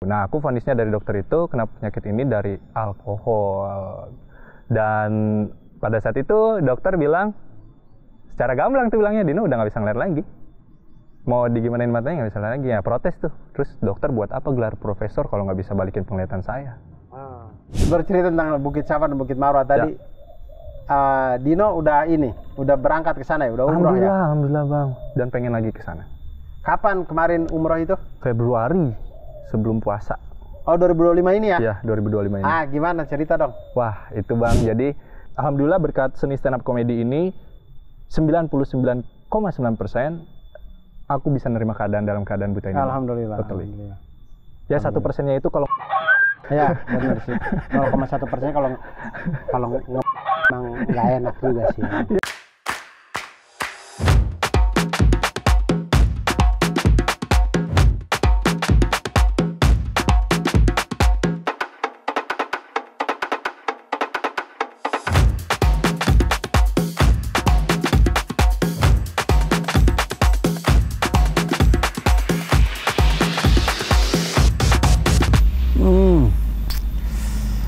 Nah, aku vonisnya dari dokter itu kena penyakit ini dari alkohol. Dan pada saat itu dokter bilang, secara gamblang tuh bilangnya, Dino udah nggak bisa ngeliat lagi. Mau digimanain matanya nggak bisa lihat lagi, ya protes tuh. Terus dokter buat apa gelar profesor kalau nggak bisa balikin penglihatan saya? Bercerita tentang Bukit Sabar dan Bukit Marwah tadi, Dino udah berangkat ke sana ya, udah umroh ya? Alhamdulillah bang, dan pengen lagi ke sana. Kapan kemarin umroh itu? Februari, sebelum puasa. Oh 2025 ini ya? Iya, 2025 ini. Gimana cerita dong? Wah, itu bang, jadi alhamdulillah berkat seni stand up comedy ini 99,9% aku bisa nerima dalam keadaan buta ini. Alhamdulillah. Totally. Alhamdulillah. Ya 1%-nya itu kalau ya benar sih. 0,1%-nya kalau emang nggak enak juga sih.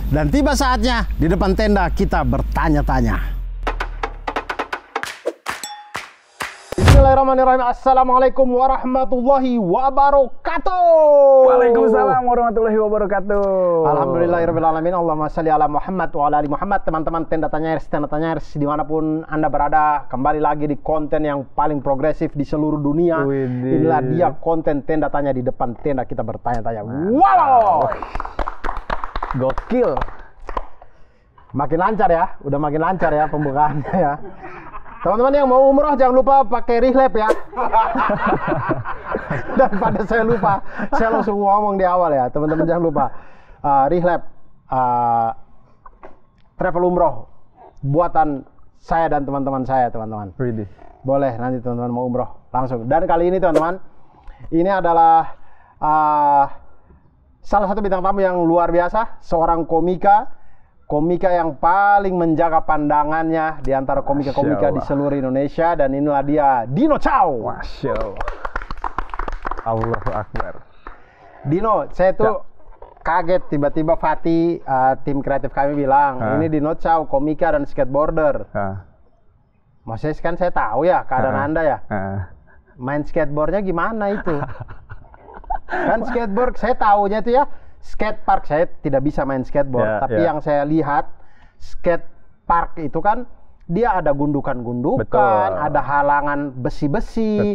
Dan tiba saatnya di depan tenda kita bertanya-tanya. Bismillahirrahmanirrahim. Assalamualaikum warahmatullahi wabarakatuh. Waalaikumsalam warahmatullahi wabarakatuh. Alhamdulillahirrahmanirrahim. Allahumma salli ala Muhammad wa ala ali Muhammad. Teman-teman tenda tanya dimanapun Anda berada, kembali lagi di konten yang paling progresif di seluruh dunia. Inilah dia konten tenda tanya, di depan tenda kita bertanya-tanya. Wow. Gokil. Makin lancar ya, udah makin lancar ya pembukaannya ya. Teman-teman yang mau umroh jangan lupa pakai rihlep ya. Daripada saya lupa, saya langsung ngomong di awal ya. Teman-teman jangan lupa rihlep travel umroh buatan saya dan teman-teman saya, teman-teman. Boleh nanti teman-teman mau umroh langsung. Dan kali ini teman-teman, ini adalah salah satu bintang tamu yang luar biasa, seorang komika yang paling menjaga pandangannya di antara komika-komika di seluruh Indonesia, dan inilah dia, Dino Chow. Masya Allah. Allahu Akbar. Dino, saya tuh kaget tiba-tiba Fatih, tim kreatif kami bilang, ini Dino Chow, komika dan skateboarder. Maksudnya kan saya tahu ya keadaan Anda ya. Main skateboardnya gimana itu? Kan skateboard saya tahunya itu ya skate park, saya tidak bisa main skateboard, tapi yang saya lihat skate park itu kan dia ada gundukan-gundukan, ada halangan besi-besi,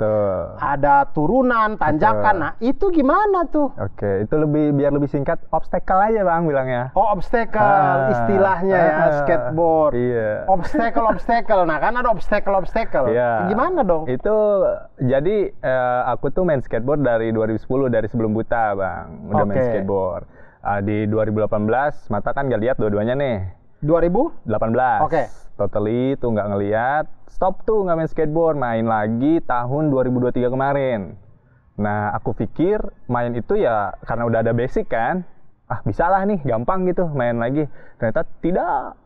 ada turunan, tanjakan. Nah, itu gimana tuh? Oke, itu biar lebih singkat, obstacle aja bang bilangnya. Oh, obstacle istilahnya ya, skateboard. Iya. Obstacle. Nah, kan ada obstacle. Iya. Gimana dong? Itu jadi aku tuh main skateboard dari 2010, dari sebelum buta bang. Udah main skateboard. Di 2018, mata kan gak lihat dua-duanya nih. 2018? Oke. Totally tuh nggak ngeliat, stop tuh nggak main skateboard, main lagi tahun 2023 kemarin. Nah aku pikir main itu ya karena udah ada basic kan, bisa lah nih gampang gitu main lagi. Ternyata tidak,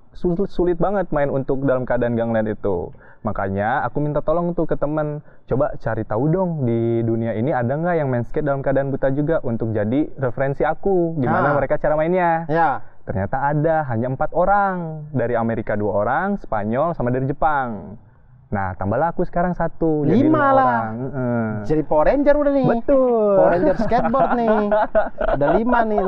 sulit banget main untuk dalam keadaan nggak ngeliat itu. Makanya aku minta tolong tuh ke temen, coba cari tahu dong di dunia ini ada nggak yang main skate dalam keadaan buta juga, untuk jadi referensi aku gimana mereka cara mainnya. Ternyata ada, hanya 4 orang. Dari Amerika 2 orang, Spanyol, sama dari Jepang. Nah, tambahlah aku sekarang 1. 5 lah. Jadi Power Ranger udah nih. Betul. Power Ranger skateboard nih. Ada 5 nih.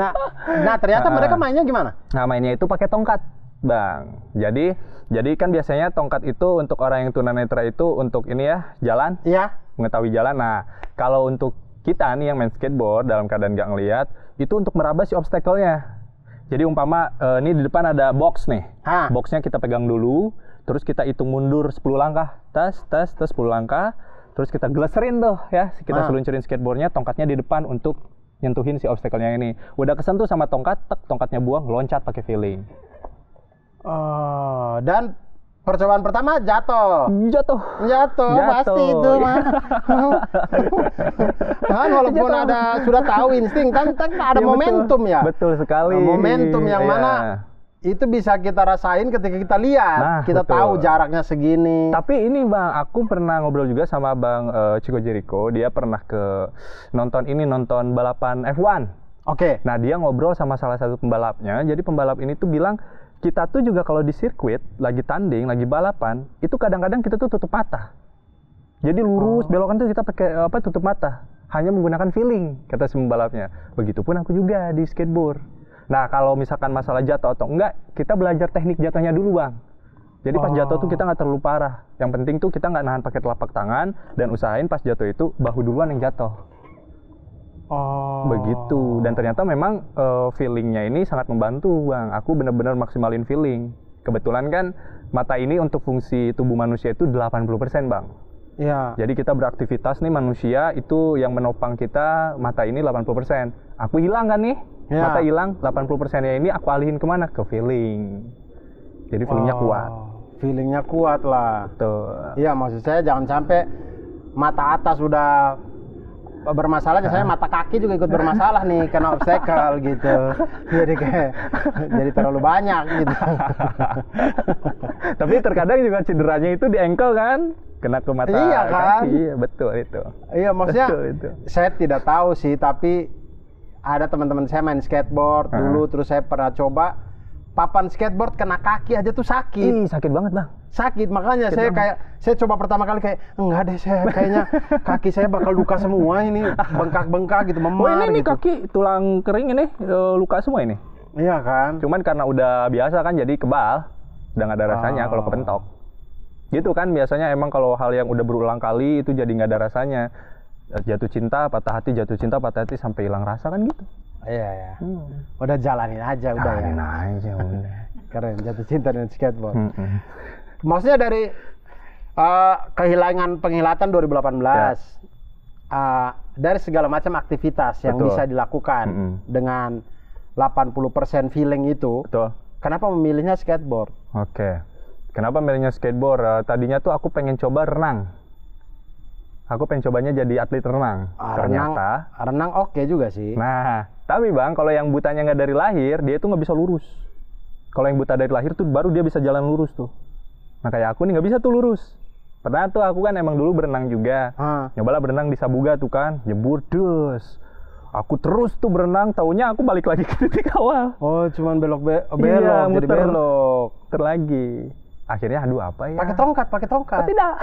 Nah ternyata mereka mainnya gimana? Nah, mainnya itu pakai tongkat, bang. Jadi kan biasanya tongkat itu untuk orang yang tunanetra itu untuk ini ya, jalan. Iya. Mengetahui jalan. Nah, kalau untuk kita nih yang main skateboard dalam keadaan nggak ngelihat, itu untuk meraba si obstacle-nya. Jadi umpama ini di depan ada box nih, boxnya kita pegang dulu, terus kita hitung mundur 10 langkah, tes 10 langkah, terus kita geleserin tuh ya, kita seluncurin skateboardnya, tongkatnya di depan untuk nyentuhin si obstacle-nya ini. Udah kesentuh sama tongkat, tongkatnya buang, loncat pakai feeling. Dan percobaan pertama jatuh pasti itu mah. Kan walaupun sudah tahu insting kan ada momentum ya. Betul sekali. Momentum yang mana itu bisa kita rasain ketika kita lihat. Kita tahu jaraknya segini. Tapi ini bang, aku pernah ngobrol juga sama bang Chico Jericho. Dia pernah nonton balapan F1. Oke. Nah, dia ngobrol sama salah satu pembalapnya. Jadi pembalap ini tuh bilang, kita tuh juga kalau di sirkuit, lagi tanding, lagi balapan, itu kadang-kadang kita tuh tutup mata. Jadi lurus, belokan tuh kita pakai tutup mata. Hanya menggunakan feeling, kata si pembalapnya. Begitupun aku juga di skateboard. Nah, kalau misalkan masalah jatuh atau enggak, kita belajar teknik jatuhnya dulu, Bang. Jadi pas jatuh tuh kita nggak terlalu parah. Yang penting tuh kita nggak nahan pakai telapak tangan, dan usahain pas jatuh itu bahu duluan yang jatuh. Begitu. Dan ternyata memang feelingnya ini sangat membantu, Bang. Aku benar-benar maksimalin feeling. Kebetulan kan mata ini untuk fungsi tubuh manusia itu 80%, Bang. Iya. Jadi kita beraktivitas nih manusia itu yang menopang kita mata ini 80%. Aku hilang kan nih? Ya. Mata hilang, 80%-nya ini aku alihin kemana? Ke feeling. Jadi feelingnya kuat. Feelingnya kuat lah. Betul. Iya, maksud saya jangan sampai mata atas udah bermasalah, saya mata kaki juga ikut bermasalah nih kena obstacle gitu. Jadi terlalu banyak gitu. Tapi terkadang juga cederanya itu di ankle kan, kena ke mata iya, kan? kaki. Iya, betul itu. Iya, maksudnya itu. Saya tidak tahu sih, tapi ada teman-teman saya main skateboard dulu, terus saya pernah coba papan skateboard kena kaki aja tuh sakit. Ih, sakit banget, Bang. Sakit, makanya sakit saya coba pertama kali kayak enggak deh, saya kayaknya kaki saya bakal luka semua ini, bengkak-bengkak gitu, memar ini gitu. Kaki tulang kering ini luka semua ini. Iya kan? Cuman karena udah biasa kan jadi kebal, udah nggak ada rasanya kalau kepentok. Gitu kan biasanya emang kalau hal yang udah berulang kali itu jadi nggak ada rasanya. Jatuh cinta, patah hati, jatuh cinta, patah hati sampai hilang rasa kan gitu. Iya ya. Udah jalanin aja udah ya. Jalanin aja udah. Keren, jatuh cinta dengan skateboard. Maksudnya dari kehilangan penglihatan 2018, dari segala macam aktivitas yang bisa dilakukan dengan 80% feeling itu, kenapa memilihnya skateboard? Oke. Kenapa memilihnya skateboard? Tadinya tuh aku pengen coba renang. Aku pengen cobanya jadi atlet renang. Ternyata renang oke juga sih. Nah, tapi Bang, kalau yang butanya nggak dari lahir, dia tuh nggak bisa lurus. Kalau yang buta dari lahir tuh baru dia bisa jalan lurus tuh. Nah, kayak aku nih nggak bisa tuh lurus. Pernah tuh aku kan emang dulu berenang juga. Nyobalah berenang di Sabuga tuh kan, jebur dus. Aku terus tuh berenang, taunya aku balik lagi ke titik awal. Oh, cuman belok iya, jadi belok. Terlagi. Akhirnya aduh apa ya? Pakai tongkat. Oh, tidak.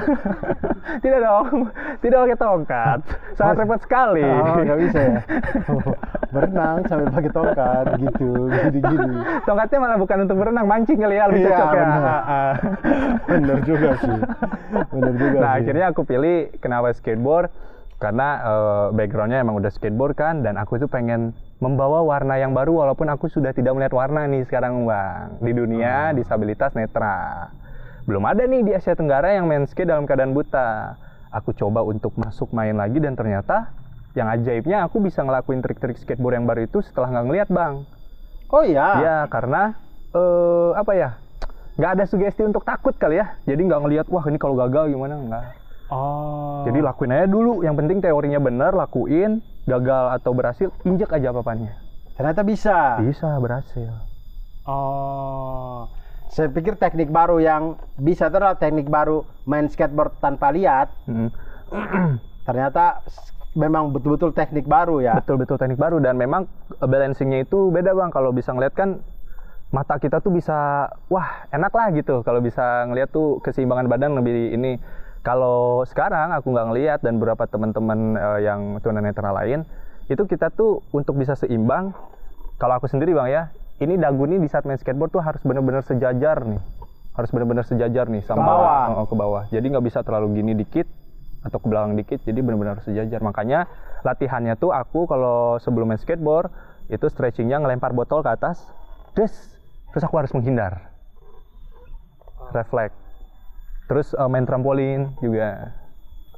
Tidak dong. Tidak pakai tongkat. Sangat repot sekali. Oh, nggak bisa ya. Berenang sambil pakai tongkat gitu, gini. Tongkatnya malah bukan untuk berenang, mancing kali ya, lebih cocok ya. Bener juga sih. Nah, akhirnya aku pilih kenapa skateboard karena backgroundnya emang udah skateboard kan, dan aku tuh pengen membawa warna yang baru walaupun aku sudah tidak melihat warna nih sekarang, Bang. Di dunia disabilitas netra. Belum ada nih di Asia Tenggara yang main skate dalam keadaan buta. Aku coba untuk masuk main lagi dan ternyata yang ajaibnya aku bisa ngelakuin trik-trik skateboard yang baru itu setelah nggak ngeliat, Bang. Oh iya? Ya, karena apa ya? Nggak ada sugesti untuk takut kali ya. Jadi nggak ngeliat, wah ini kalau gagal gimana, nggak. Jadi lakuin aja dulu. Yang penting teorinya benar, lakuin. Gagal atau berhasil, injek aja papannya. Ternyata bisa? Bisa, berhasil. Saya pikir teknik baru yang bisa itu adalah teknik baru main skateboard tanpa lihat. Ternyata memang betul-betul teknik baru ya? Betul-betul teknik baru, dan memang balancingnya itu beda, Bang. Kalau bisa ngeliat kan, mata kita tuh bisa, wah enak lah gitu. Kalau bisa ngeliat tuh keseimbangan badan lebih ini. Kalau sekarang aku nggak ngelihat dan beberapa teman-teman yang tunanetra lain, itu kita tuh untuk bisa seimbang, kalau aku sendiri, Bang ya, ini dagu nih di saat main skateboard tuh harus benar-benar sejajar nih. Harus benar-benar sejajar nih sama ke bawah. Jadi nggak bisa terlalu gini dikit atau ke belakang dikit, jadi benar-benar harus sejajar. Makanya latihannya tuh aku kalau sebelum main skateboard, itu stretchingnya ngelempar botol ke atas, terus aku harus menghindar. Refleks. Terus main trampolin juga.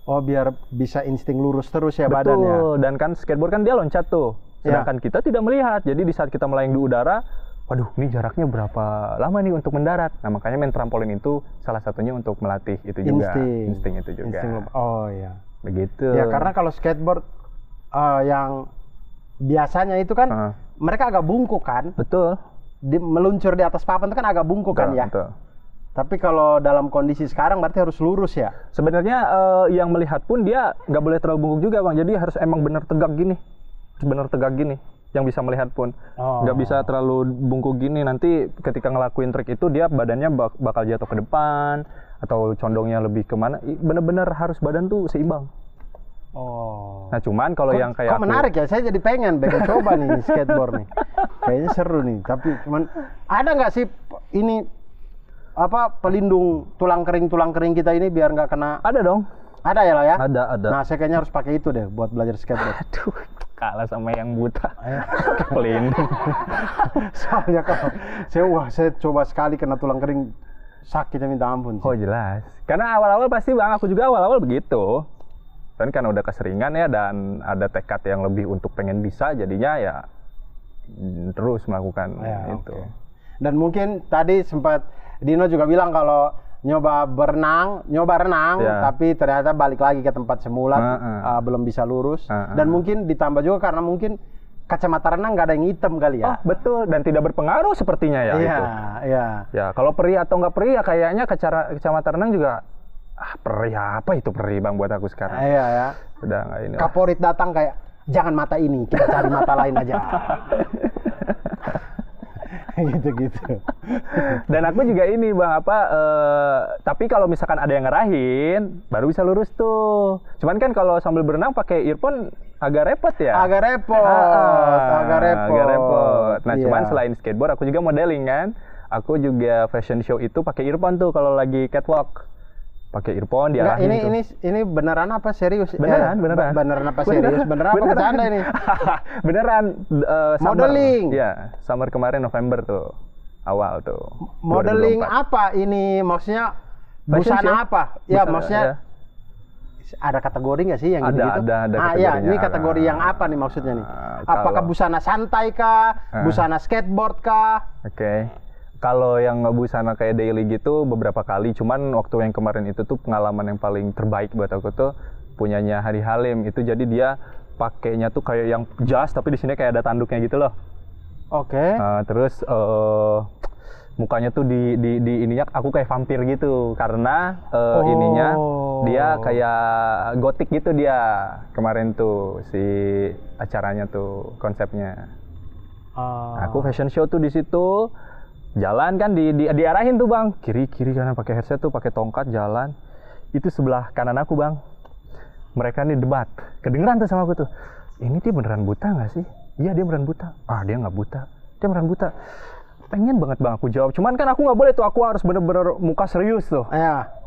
Oh, biar bisa insting lurus terus ya. Betul, badannya. Dan kan skateboard kan dia loncat tuh. Sedangkan kita tidak melihat. Jadi di saat kita melayang di udara, waduh ini jaraknya berapa lama nih untuk mendarat. Nah, makanya main trampolin itu salah satunya untuk melatih itu juga. Insting itu juga. Oh iya. Begitu. Ya karena kalau skateboard yang biasanya itu kan mereka agak bungkuk kan. Betul. Meluncur di atas papan itu kan agak bungkuk kan ya. Betul. Tapi kalau dalam kondisi sekarang berarti harus lurus ya? Sebenarnya yang melihat pun dia nggak boleh terlalu bungkuk juga, Bang. Jadi harus emang benar tegak gini. Benar tegak gini. yang bisa melihat pun. Nggak bisa terlalu bungkuk gini, nanti ketika ngelakuin trik itu dia badannya bakal jatuh ke depan atau condongnya lebih kemana. Bener-bener harus badan tuh seimbang. Nah cuman kalau yang kayak kok menarik ya, saya jadi pengen coba nih skateboard nih. Kayaknya seru nih, tapi cuman ada nggak sih ini apa pelindung tulang kering kita ini biar nggak kena? Ada dong. Ada ya lah ya? Ada. Nah saya kayaknya harus pakai itu deh buat belajar skateboard. Aduh, kalah sama yang buta. Pelindung. Soalnya kalau saya coba sekali kena tulang kering sakitnya minta ampun sih. Oh jelas. Karena awal-awal pasti Bang, aku juga awal-awal begitu. Dan kan udah keseringan ya, dan ada tekad yang lebih untuk pengen bisa, jadinya ya terus melakukan itu. Okay. Dan mungkin tadi sempat Dino juga bilang kalau nyoba renang, tapi ternyata balik lagi ke tempat semula, belum bisa lurus. Dan mungkin ditambah juga karena mungkin kacamata renang nggak ada yang hitam kali ya. Oh betul, dan tidak berpengaruh sepertinya ya itu. Iya. Ya kalau perih atau nggak perih ya kayaknya kacamata renang juga perih apa itu perih Bang buat aku sekarang. Iya ya. Udah nggak ini. Kaporit datang kayak jangan mata ini, kita cari mata lain aja. gitu. Dan aku juga ini Bang tapi kalau misalkan ada yang ngarahin baru bisa lurus tuh. Cuman kan kalau sambil berenang pakai earphone agak repot ya. Agak repot. Nah cuman selain skateboard aku juga modeling kan. Aku juga fashion show itu pakai earphone tuh kalau lagi catwalk. Pakai earphone diarahin ini beneran apa serius? Beneran. Beneran apa serius? Beneran apa bercanda ini? Beneran. Modeling. Ya, summer kemarin November tuh. Awal tuh. Modeling 2024. Apa ini maksudnya? Busana apa? Ya maksudnya ada kategori nggak sih yang gitu? Ada kategorinya. Ini kategori yang apa nih maksudnya nih? Apakah busana santai kah? Busana skateboard kah? Oke. Kalau yang busana kayak daily gitu beberapa kali, cuman waktu yang kemarin itu tuh pengalaman yang paling terbaik buat aku tuh punyanya Hari Halim. Itu jadi dia pakainya tuh kayak yang jas tapi di sini kayak ada tanduknya gitu loh. Oke. Terus mukanya tuh di ininya aku kayak vampir gitu karena ininya dia kayak gotik gitu dia kemarin tuh si acaranya tuh konsepnya. Aku fashion show tuh di situ. Jalan kan diarahin tuh Bang, kiri kanan pakai headset tuh, pakai tongkat jalan. Itu sebelah kanan aku Bang. Mereka nih debat. Kedengeran tuh sama aku tuh. Ini dia beneran buta nggak sih? Iya dia beneran buta. Dia nggak buta. Dia beneran buta. Pengen banget Bang aku jawab. Cuman kan aku nggak boleh tuh. Aku harus bener-bener muka serius tuh.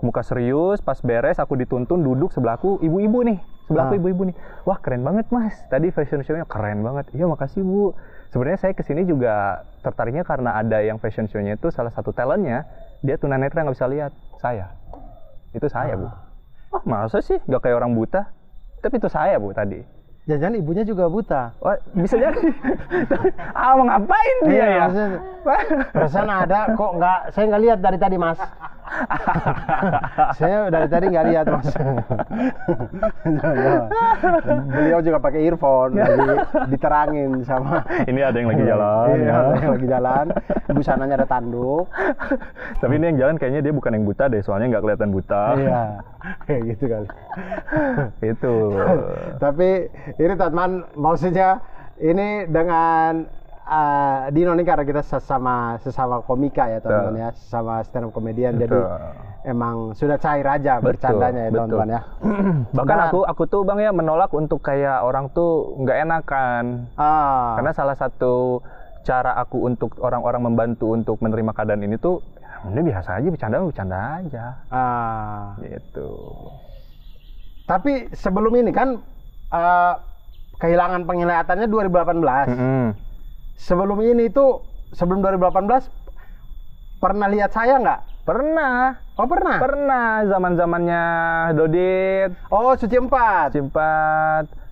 Muka serius. Pas beres aku dituntun duduk sebelahku ibu-ibu nih. Sebelahku ibu-ibu nih. Wah keren banget Mas. Tadi fashion show-nya keren banget. Iya makasih Bu. Sebenarnya saya kesini juga tertariknya karena ada yang fashion show-nya itu salah satu talentnya dia tunanetra nggak bisa lihat. Itu saya Bu. Masa sih nggak kayak orang buta? Tapi itu saya Bu tadi. Jangan ibunya juga buta. Bisa jadi. Mau ngapain dia ya? Perasaan ada kok saya nggak lihat dari tadi Mas. Saya dari tadi nggak lihat Mas. Beliau juga pakai earphone, lagi diterangin sama. Ini ada yang lagi jalan. Iya, ada yang lagi jalan. Busananya ada tanduk. Tapi ini yang jalan kayaknya dia bukan yang buta deh, soalnya nggak kelihatan buta. Iya, kayak gitu kali. Itu. Tapi ini teman, maksudnya ini dengan Dino ini karena kita sesama komika ya teman-teman ya, sesama stand up comedian. Jadi emang sudah cair aja bercandanya ya teman-teman ya. Bahkan aku tuh Bang ya menolak untuk kayak orang tuh nggak enakan. Karena salah satu cara aku untuk orang-orang membantu untuk menerima keadaan ini tuh ini biasa aja, bercanda aja. Gitu. Tapi sebelum ini kan kehilangan penglihatannya 2018. Sebelum ini tuh, sebelum 2018 pernah lihat saya nggak? Pernah. Oh pernah? Pernah, zaman-zamannya Dodit. Oh Suci 4.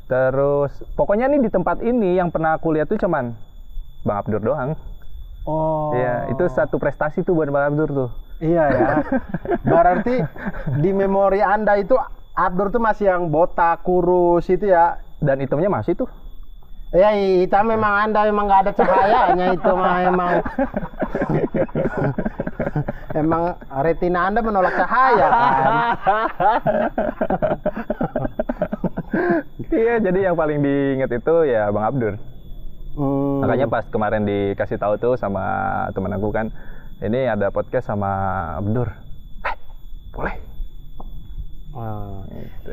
Terus pokoknya nih di tempat ini yang pernah aku lihat tuh cuman Bang Abdur doang. Oh. Iya, itu satu prestasi tuh buat Bang Abdur tuh. Iya ya. Berarti di memori Anda itu Abdur tuh masih yang botak, kurus itu ya? Dan hitamnya masih tuh. Ya hitam memang Anda memang nggak ada cahayanya itu mah emang retina Anda menolak cahaya kan. Iya, jadi yang paling diinget itu ya Bang Abdur. Makanya pas kemarin dikasih tahu tuh sama teman aku kan, ini ada podcast sama Abdur. Boleh. Gitu.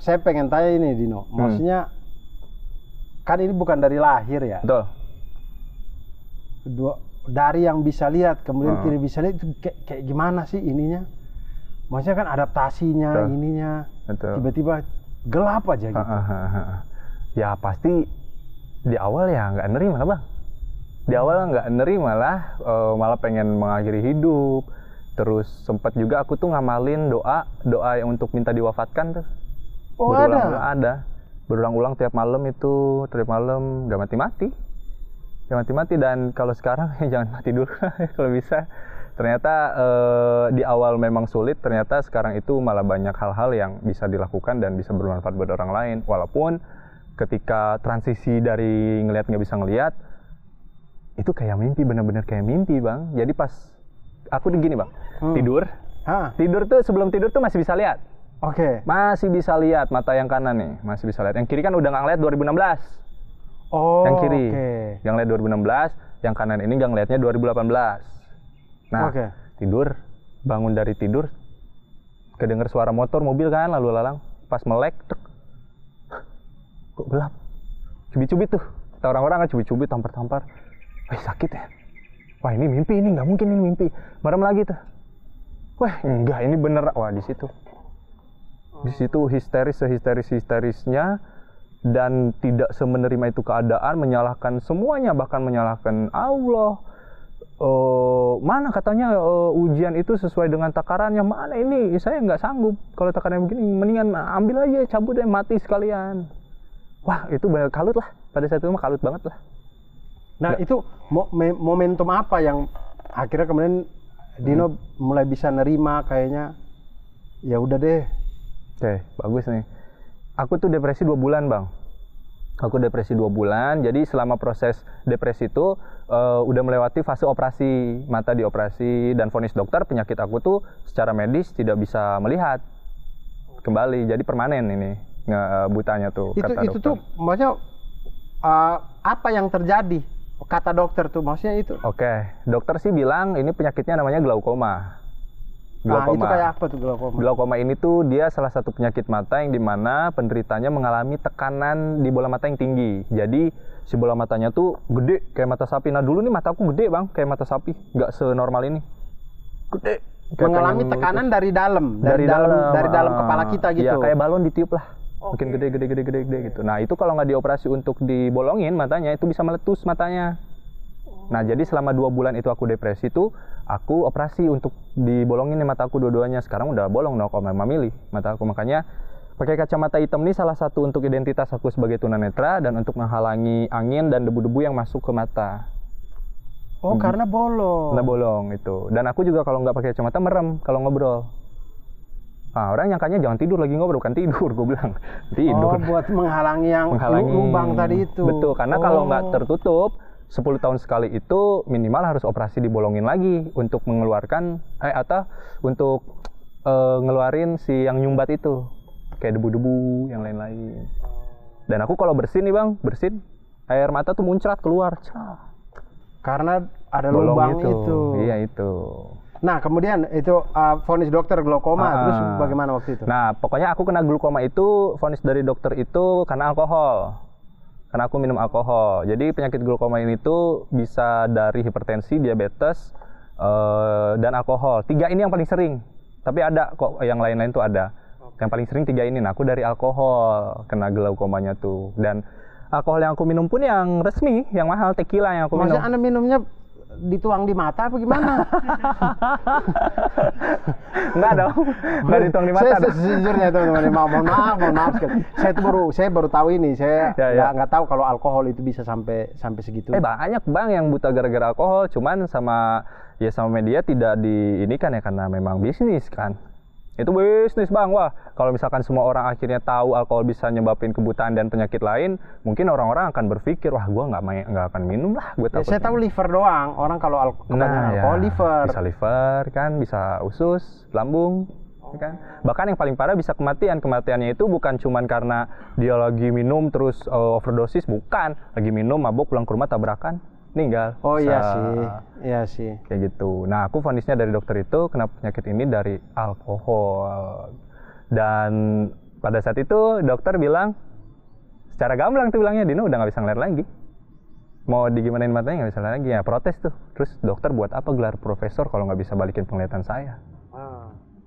Saya pengen tanya ini Dino, maksudnya kan ini bukan dari lahir ya? Betul. Dari yang bisa lihat kemudian tidak bisa lihat itu kayak gimana sih ininya? Maksudnya kan adaptasinya ininya tiba-tiba gelap aja gitu. Ya pasti di awal ya nggak nerima bang. Di awal nggak nerima lah, malah pengen mengakhiri hidup. Terus sempat juga aku tuh ngamalin doa yang untuk minta diwafatkan tuh. Oh ada. Berulang-ulang tiap malam itu, tiap malam nggak mati-mati. Dan kalau sekarang jangan mati dulu kalau bisa. Ternyata di awal memang sulit, ternyata sekarang itu malah banyak hal-hal yang bisa dilakukan dan bisa bermanfaat buat orang lain. Walaupun ketika transisi dari ngelihat nggak bisa ngelihat, itu kayak mimpi, bener-bener kayak mimpi bang. Jadi pas aku gini bang, tidur tuh sebelum tidur tuh masih bisa lihat. Oke. Masih bisa lihat, mata yang kanan nih masih bisa lihat. Yang kiri kan udah nggak ngeliat 2016. Oh. Yang kiri, yang lihat 2016, yang kanan ini nggak ngeliatnya 2018. Nah, tidur, bangun dari tidur, kedenger suara motor, mobil kan, lalu lalang, pas melek, kok gelap, cubit-cubit tuh, kata orang-orang kan cubit-cubit, tampar-tampar, sakit ya, wah ini mimpi, ini nggak mungkin ini mimpi, merem lagi tuh, wah enggak, ini bener, wah di situ histerisnya, dan tidak semenerima itu keadaan, menyalahkan semuanya, bahkan menyalahkan Allah. Mana katanya ujian itu sesuai dengan takarannya, mana ini saya nggak sanggup kalau takarannya begini, mendingan ambil aja, cabut deh, mati sekalian. Wah itu benar kalut lah, pada saat itu mah kalut banget lah. Nah itu momentum apa yang akhirnya kemudian Dino mulai bisa nerima kayaknya ya udah deh. Oke, bagus nih. Aku tuh depresi 2 bulan bang. Aku depresi 2 bulan, jadi selama proses depresi itu udah melewati fase operasi, mata dioperasi, dan vonis dokter penyakit aku tuh secara medis tidak bisa melihat kembali, jadi permanen ini butanya tuh. Itu dokter. Tuh maksudnya apa yang terjadi? Kata dokter tuh maksudnya itu? Oke, dokter sih bilang ini penyakitnya namanya glaukoma. Nah, itu kayak apa tuh glaukoma? Glaukoma ini tuh dia salah satu penyakit mata yang dimana penderitanya mengalami tekanan di bola mata yang tinggi. Jadi si bola matanya tuh gede kayak mata sapi. Nah dulu nih mataku gede bang, kayak mata sapi, nggak senormal ini. Gede. Mengalami tekanan dari dalam kepala kita gitu. Ya kayak balon ditiup lah. Mungkin gede gitu. Nah itu kalau nggak dioperasi untuk dibolongin matanya, itu bisa meletus matanya. Nah jadi selama 2 bulan itu aku depresi tuh, aku operasi untuk dibolongin nih mata aku dua-duanya. Sekarang udah bolong 0,5 mili mata aku. Makanya pakai kacamata hitam nih salah satu untuk identitas aku sebagai tunanetra dan untuk menghalangi angin dan debu-debu yang masuk ke mata. Oh karena bolong. Karena bolong itu. Dan aku juga kalau nggak pakai kacamata merem kalau ngobrol. Nah, orang nyangkanya jangan tidur lagi ngobrol, bukan tidur, gue bilang. Tidur. Oh, buat menghalangi yang lubang tadi itu. Betul, karena kalau nggak tertutup, 10 tahun sekali itu minimal harus operasi dibolongin lagi untuk mengeluarkan, atau untuk ngeluarin si yang nyumbat itu. Kayak debu-debu, yang lain-lain. Dan aku kalau bersin nih bang, air mata tuh muncrat keluar. Karena ada lubang itu. Iya itu. Nah kemudian itu vonis dokter glaukoma, terus bagaimana waktu itu? Nah pokoknya aku kena glaukoma itu, vonis dari dokter itu karena alkohol. Karena aku minum alkohol. Jadi penyakit glaukoma ini tuh bisa dari hipertensi, diabetes, dan alkohol. 3 ini yang paling sering. Tapi ada kok yang lain-lain tuh ada. Yang paling sering 3 ini. Nah aku dari alkohol kena glaukomanya tuh. Dan alkohol yang aku minum pun yang resmi, yang mahal, tequila yang aku minum. Maksudnya Anda minumnya dituang di mata apa gimana? Enggak dong, enggak dituang di mata. Sejujurnya teman-teman, mohon maaf. Saya baru tahu ini, saya nggak tahu kalau alkohol itu bisa sampai segitu. Banyak bang yang buta gara-gara alkohol, cuman sama media tidak diinikan ya karena memang bisnis kan. Itu bisnis bang, wah kalau misalkan semua orang akhirnya tahu alkohol bisa nyebabin kebutaan dan penyakit lain, mungkin orang-orang akan berpikir, wah gue nggak akan minum lah, gue takut. Saya tahu liver doang, orang kalau kebanyakan alkohol liver. Bisa liver kan, bisa usus, lambung. kan? Bahkan yang paling parah bisa kematian. Kematiannya itu bukan cuman karena dia lagi minum terus overdosis, bukan. Lagi minum, mabuk, pulang ke rumah tabrakan, meninggal. Oh iya sih. Kayak gitu. Nah, aku vonisnya dari dokter itu kena penyakit ini dari alkohol. Dan pada saat itu dokter bilang, secara gamblang tuh bilangnya, Dino udah nggak bisa ngeliat lagi. Mau digimanain matanya nggak bisa ngeliat lagi. Ya protes tuh. Terus dokter buat apa gelar profesor kalau nggak bisa balikin penglihatan saya?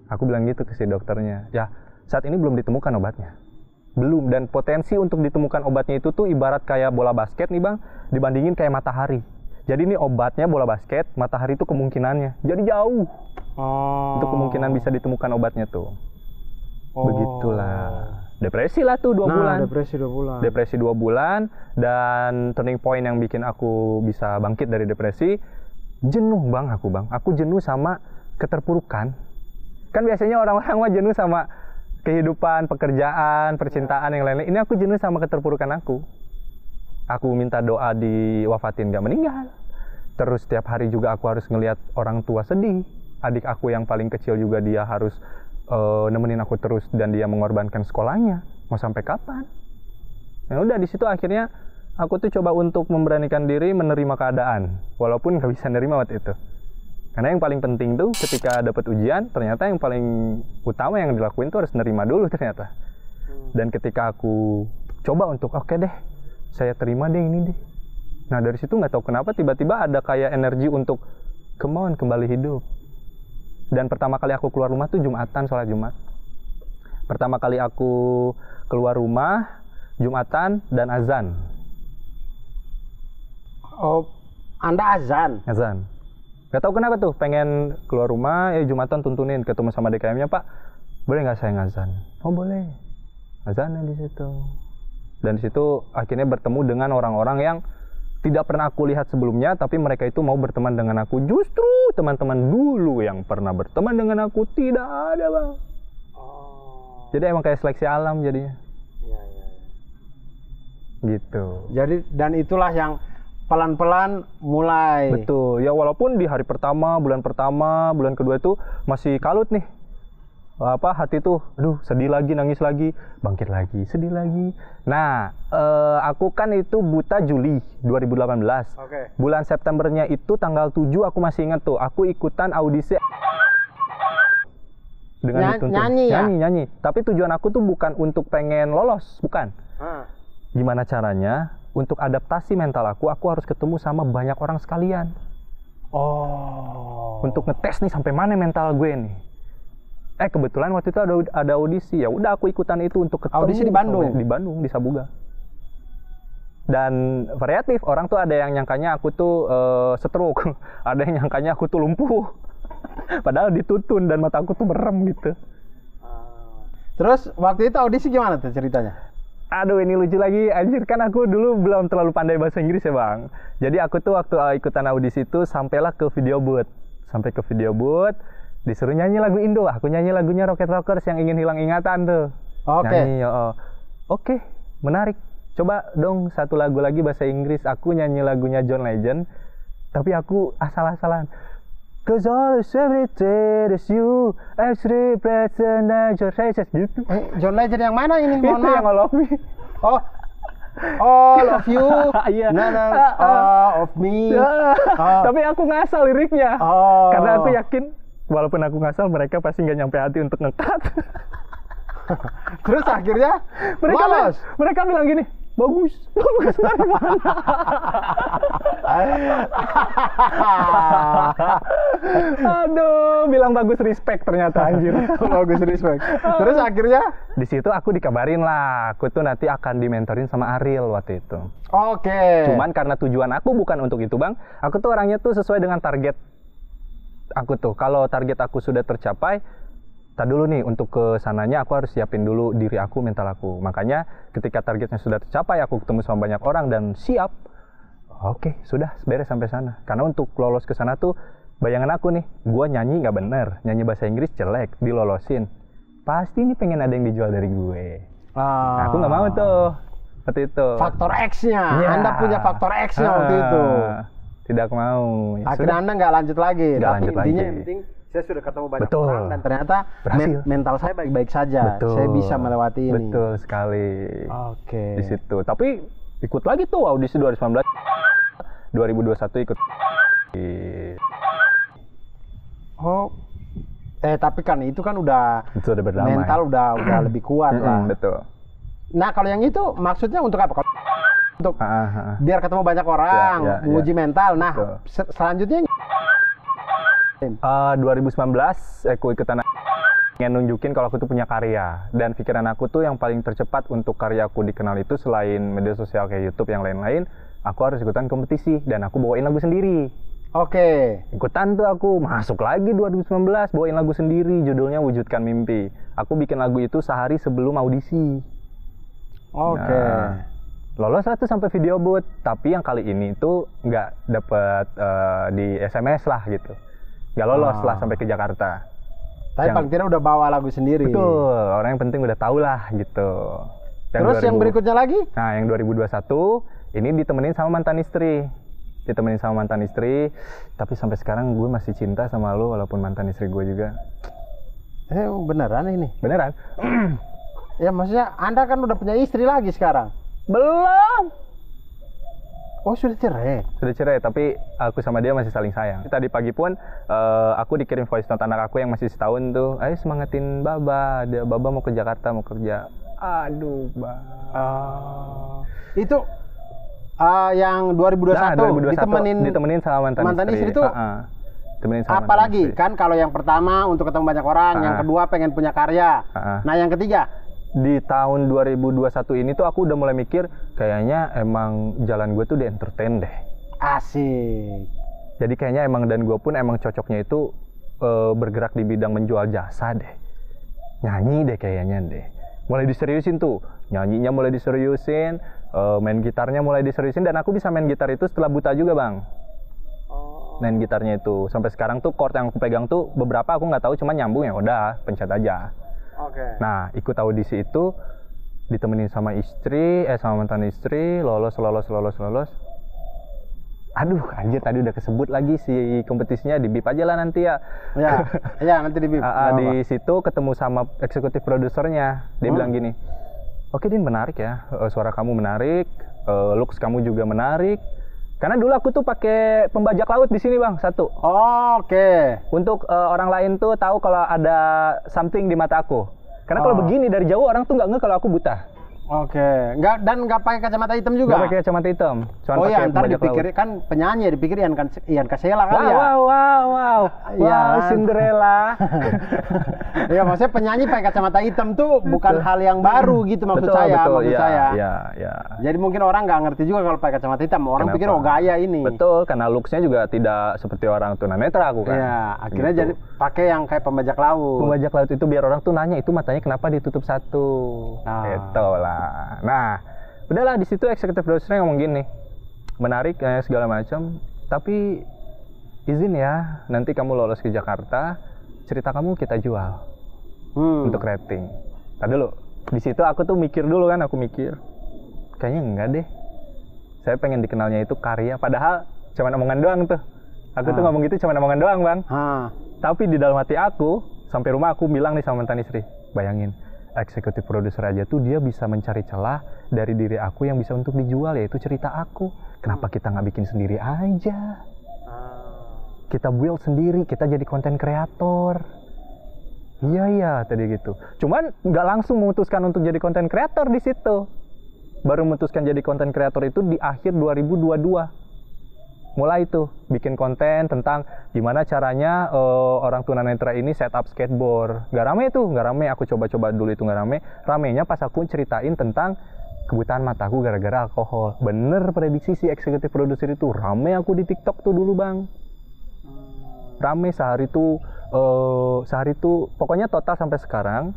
Aku bilang gitu ke si dokternya. Ya, saat ini belum ditemukan obatnya. Belum. Dan potensi untuk ditemukan obatnya itu tuh ibarat kayak bola basket nih bang, dibandingin kayak matahari. Jadi ini obatnya bola basket, matahari itu kemungkinannya. Jadi jauh. Untuk kemungkinan bisa ditemukan obatnya tuh. Begitulah. Depresi lah tuh 2 bulan. Depresi 2 bulan. Dan turning point yang bikin aku bisa bangkit dari depresi, jenuh bang aku bang. Aku jenuh sama keterpurukan. Kan biasanya orang-orang mah jenuh sama kehidupan, pekerjaan, percintaan yang lain-lain. Ini aku jenuh sama keterpurukan aku. Aku minta doa diwafatin gak meninggal. Terus setiap hari juga aku harus ngelihat orang tua sedih. Adik aku yang paling kecil juga dia harus nemenin aku terus dan dia mengorbankan sekolahnya. Mau sampai kapan? Nah udah di situ akhirnya aku tuh coba untuk memberanikan diri menerima keadaan. Walaupun gak bisa nerima waktu itu. Karena yang paling penting tuh ketika dapat ujian, ternyata yang paling utama yang dilakuin tuh harus nerima dulu ternyata. Dan ketika aku coba untuk oke deh, saya terima deh ini deh. Nah dari situ nggak tahu kenapa tiba-tiba ada kayak energi untuk come on, kembali hidup. Dan pertama kali aku keluar rumah tuh Jumatan, sholat Jumat. Pertama kali aku keluar rumah, Jumatan dan azan. Oh, Anda azan? Azan. Gak tau kenapa tuh, pengen keluar rumah, Jumatan tuntunin, ketemu sama DKM-nya, Pak, boleh nggak saya ngazan? Oh boleh, azannya di situ. Dan di situ akhirnya bertemu dengan orang-orang yang tidak pernah aku lihat sebelumnya, tapi mereka itu mau berteman dengan aku. Justru teman-teman dulu yang pernah berteman dengan aku tidak ada bang. Jadi emang kayak seleksi alam jadinya. Iya. Gitu. Jadi dan itulah yang pelan-pelan mulai. Betul. Ya walaupun di hari pertama, bulan kedua itu masih kalut nih. Hati tuh, aduh sedih lagi, nangis lagi, bangkit lagi, sedih lagi. Nah, aku kan itu buta Juli 2018. Okay. Bulan Septembernya itu tanggal 7 aku masih ingat tuh, aku ikutan audisi dengan nyanyi. Tapi tujuan aku tuh bukan untuk pengen lolos, bukan. Gimana caranya? Untuk adaptasi mental aku harus ketemu sama banyak orang sekalian. Untuk ngetes nih sampai mana mental gue nih. Kebetulan waktu itu ada audisi. Ya udah aku ikutan itu untuk ketemu. Audisi di Bandung? Di Bandung, di Sabuga. Dan variatif. Orang tuh ada yang nyangkanya aku tuh stroke. Ada yang nyangkanya aku tuh lumpuh. Padahal ditutun dan mata aku tuh merem gitu. Terus waktu itu audisi gimana tuh ceritanya? Aduh ini lucu lagi, anjir kan aku dulu belum terlalu pandai bahasa Inggris ya bang. Jadi aku tuh waktu ikutan audisi itu sampailah ke video booth. Sampai ke video booth, disuruh nyanyi lagu Indo. Aku nyanyi lagunya Rocket Rockers yang ingin hilang ingatan tuh. Nyanyi, Oke, menarik. Coba dong satu lagu lagi bahasa Inggris. Aku nyanyi lagunya John Legend, tapi aku asal-asalan. Cause all is everything is you, actually present and your faces gitu. John Legend yang mana ini? Itu yang All of Me. All of you, Iya. all of me. Tapi aku ngasal liriknya. Karena aku yakin, walaupun aku ngasal, mereka pasti nggak nyampe hati untuk ngekat. Terus akhirnya mereka bilang gini, bagus dari mana? Aduh, bilang bagus respect ternyata anjir. Bagus respect. Terus akhirnya di situ aku dikabarin lah, aku tuh nanti akan dimentorin sama Ariel waktu itu. Oke. Cuman karena tujuan aku bukan untuk itu bang, aku tuh orangnya tuh sesuai dengan target aku tuh. Kalau target aku sudah tercapai, tak dulu nih, untuk ke sananya aku harus siapin dulu diri aku, mental aku. Makanya ketika targetnya sudah tercapai, aku ketemu sama banyak orang dan siap. Oke, sudah beres sampai sana. Karena untuk lolos ke sana tuh, bayangan aku nih, gue nyanyi nggak bener, nyanyi bahasa Inggris jelek, dilolosin. Pasti ini pengen ada yang dijual dari gue. Nah, aku nggak mau tuh, seperti itu. Faktor X-nya, ya. Anda punya faktor X-nya waktu itu. Tidak mau. Akhirnya Anda nggak lanjut lagi, nggak tapi lanjut intinya lagi. yang penting saya sudah ketemu banyak Betul. orang dan ternyata mental saya baik-baik saja. Betul. Saya bisa melewati ini. Betul sekali. Oke. Di situ. Tapi ikut lagi tuh audisi 2019, 2021 ikut. Oh. Tapi kan itu kan udah berdamai. mental udah lebih kuat lah. Betul. Nah, kalau yang itu maksudnya untuk apa? Untuk biar ketemu banyak orang, menguji mental. Nah, selanjutnya 2019 aku ikutan ingin nunjukin kalau aku tuh punya karya, dan pikiran aku tuh yang paling tercepat untuk karya aku dikenal itu selain media sosial kayak YouTube yang lain-lain, aku harus ikutan kompetisi dan aku bawain lagu sendiri. Oke. Ikutan tuh aku masuk lagi 2019 bawain lagu sendiri, judulnya Wujudkan Mimpi. Aku bikin lagu itu sehari sebelum audisi. Oke. Nah, lolos lah tuh sampai video booth, tapi yang kali ini tuh nggak dapet di SMS lah gitu. Nggak lolos lah sampai ke Jakarta. Tapi paling tidak udah bawa lagu sendiri. Betul, orang yang penting udah tahu lah gitu. Terus yang berikutnya lagi? Nah, yang 2021 ini ditemenin sama mantan istri. Tapi sampai sekarang gue masih cinta sama lo walaupun mantan istri gue juga. Beneran ini? Beneran. Ya maksudnya Anda kan udah punya istri lagi sekarang? Belum. Oh, sudah cerai? Sudah cerai, tapi aku sama dia masih saling sayang. Tadi pagi pun aku dikirim voice note anak aku yang masih setahun tuh, ayo semangatin Baba, Baba mau ke Jakarta, mau kerja. Aduh, Itu yang 2021, ditemenin sama mantan istri itu. Apalagi kan kalau yang pertama untuk ketemu banyak orang, yang kedua pengen punya karya. Nah, yang ketiga di tahun 2021 ini tuh aku udah mulai mikir kayaknya emang jalan gue tuh di entertain deh. Asik. Jadi kayaknya emang, dan gue pun emang cocoknya itu bergerak di bidang menjual jasa deh. Nyanyi deh kayaknya deh. Mulai diseriusin tuh, nyanyinya mulai diseriusin, main gitarnya mulai diseriusin, dan aku bisa main gitar itu setelah buta juga, Bang. Main gitarnya itu sampai sekarang tuh chord yang aku pegang tuh beberapa aku nggak tahu, cuma nyambung ya udah pencet aja. Nah, ikut audisi itu ditemenin sama mantan istri, lolos. Aduh, anjir, tadi udah kesebut lagi si kompetisinya, di bip aja lah nanti ya. Ya nanti di bip. Di situ ketemu sama eksekutif produsernya, dia bilang gini, oke Din, menarik ya, suara kamu menarik, looks kamu juga menarik. Karena dulu aku tuh pakai pembajak laut di sini, Bang, satu. Oke. Untuk orang lain tuh tahu kalau ada something di mata aku. Karena kalau begini dari jauh orang tuh nggak ngeh kalau aku buta. Oke, nggak pakai kacamata hitam juga? Nggak pakai kacamata hitam. Oh iya, ntar dipikir kan penyanyi, dipikir Ian Kasela kali ya? Wow, Cinderella. Ya, maksudnya penyanyi pakai kacamata hitam tuh bukan hal yang baru gitu maksud saya. Iya. Jadi mungkin orang nggak ngerti juga kalau pakai kacamata hitam. Orang pikir gaya ini. Betul, karena looks-nya juga tidak seperti orang tunanetra aku kan. Iya, akhirnya gitu. Jadi pakai yang kayak pembajak laut. Pembajak laut itu biar orang tuh nanya, itu matanya kenapa ditutup satu. Gitu lah. Nah, udahlah, di situ eksekutif produsernya ngomong gini, menarik segala macam, tapi izin ya, nanti kamu lolos ke Jakarta, cerita kamu kita jual untuk rating. Tadi dulu, di situ aku tuh mikir dulu kan, kayaknya enggak deh. Saya pengen dikenalnya itu karya, padahal cuma omongan doang tuh. Aku tuh ngomong gitu cuma omongan doang, Bang. Tapi di dalam hati aku, sampai rumah aku bilang nih sama mantan istri, bayangin, eksekutif produser aja tuh dia bisa mencari celah dari diri aku yang bisa untuk dijual, yaitu cerita aku. Kenapa kita nggak bikin sendiri aja? Kita build sendiri, kita jadi konten kreator. Iya tadi gitu. Cuman nggak langsung memutuskan untuk jadi konten kreator di situ. Baru memutuskan jadi konten kreator itu di akhir 2022. Mulai tuh bikin konten tentang gimana caranya orang tunanetra ini setup skateboard. Gak rame, aku coba-coba dulu itu gak rame. Ramenya pas aku ceritain tentang kebutaan mataku gara-gara alkohol. Bener prediksi si eksekutif produser itu, rame aku di TikTok tuh dulu, Bang. Rame sehari tuh pokoknya total sampai sekarang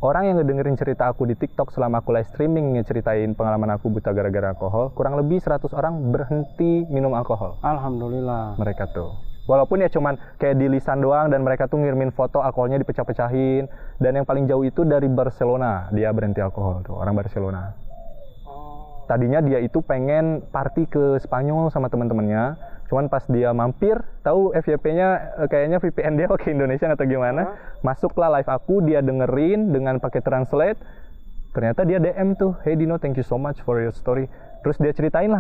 orang yang ngedengerin cerita aku di TikTok selama aku live streaming ngeceritain pengalaman aku buta gara-gara alkohol, kurang lebih 100 orang berhenti minum alkohol. Alhamdulillah. Mereka tuh. Walaupun ya cuman kayak di lisan doang, dan mereka tuh ngirimin foto alkoholnya dipecah-pecahin. Dan yang paling jauh itu dari Barcelona, dia berhenti alkohol tuh, orang Barcelona. Tadinya dia itu pengen party ke Spanyol sama teman-temannya, Cuman pas dia mampir, tahu FYP-nya kayaknya VPN dia pakai Indonesia atau gimana. Masuklah live aku, dia dengerin dengan pakai translate. Ternyata dia DM tuh, "Hey Dino, thank you so much for your story." Terus dia ceritain.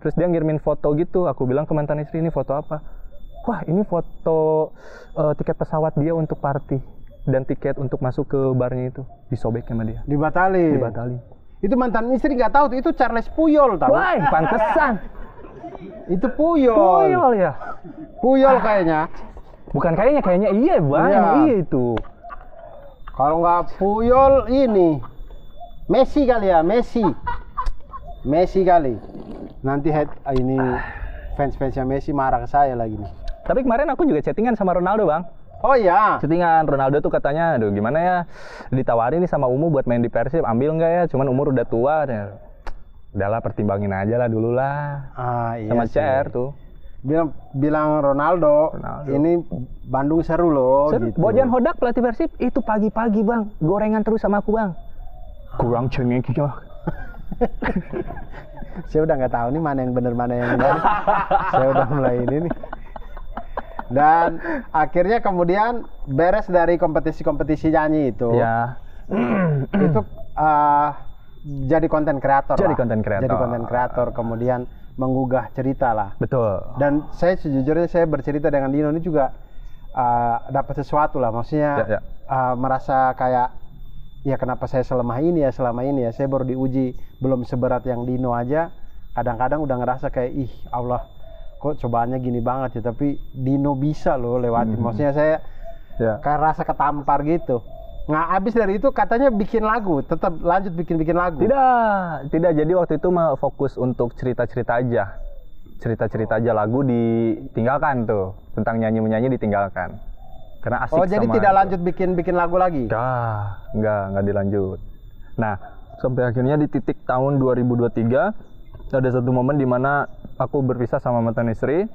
Terus dia ngirimin foto gitu. Aku bilang ke mantan istri, "Ini foto apa?" "Wah, ini foto tiket pesawat dia untuk party dan tiket untuk masuk ke barnya itu." Disobek sama dia. Dibatalin. Itu mantan istri nggak tahu tuh, itu Charles Puyol tahu. Wah, pantesan. Itu Puyol. Puyol ya? Puyol kayaknya. Bukan kayaknya iya bang, Iya. iya itu. Kalau nggak Puyol ini Messi kali ya, Messi kali. Nanti ini fans-fansnya Messi marah ke saya lagi nih. Tapi kemarin aku juga chattingan sama Ronaldo bang. Oh iya. Chattingan, Ronaldo tuh katanya, aduh gimana ya, ditawarin nih sama Umu buat main di Persib, ambil nggak ya? Cuman umur udah tua. Udahlah, pertimbangin aja lah dulu lah. Iya sama sih. CR tuh. Bilang Ronaldo, ini Bandung seru loh. Gitu. Bojan Hodak pelatih Persib itu pagi-pagi bang, gorengan terus sama aku bang. Kurang cengengnya. Saya udah nggak tahu nih mana yang bener mana yang enggak. Saya udah mulai ini nih. Dan akhirnya kemudian beres dari kompetisi-kompetisi nyanyi itu. Ya. Itu jadi konten kreator. Jadi konten kreator. Kemudian menggugah cerita lah. Betul. Dan saya sejujurnya saya bercerita dengan Dino ini juga dapat sesuatu lah. Maksudnya merasa kayak ya kenapa saya selama ini ya saya baru diuji belum seberat yang Dino aja. Kadang-kadang udah ngerasa kayak Allah kok cobaannya gini banget ya, tapi Dino bisa loh lewatin. Maksudnya saya kayak rasa ketampar gitu. Nah, abis dari itu katanya bikin lagu, tetap lanjut bikin lagu. Tidak. Jadi waktu itu mah fokus untuk cerita-cerita aja. Cerita-cerita aja, lagu ditinggalkan tuh. Tentang nyanyi-menyanyi ditinggalkan. Karena asik. Oh, jadi tidak lanjut bikin lagu lagi? Enggak dilanjut. Nah, sampai akhirnya di titik tahun 2023 ada satu momen di mana aku berpisah sama mantan istri.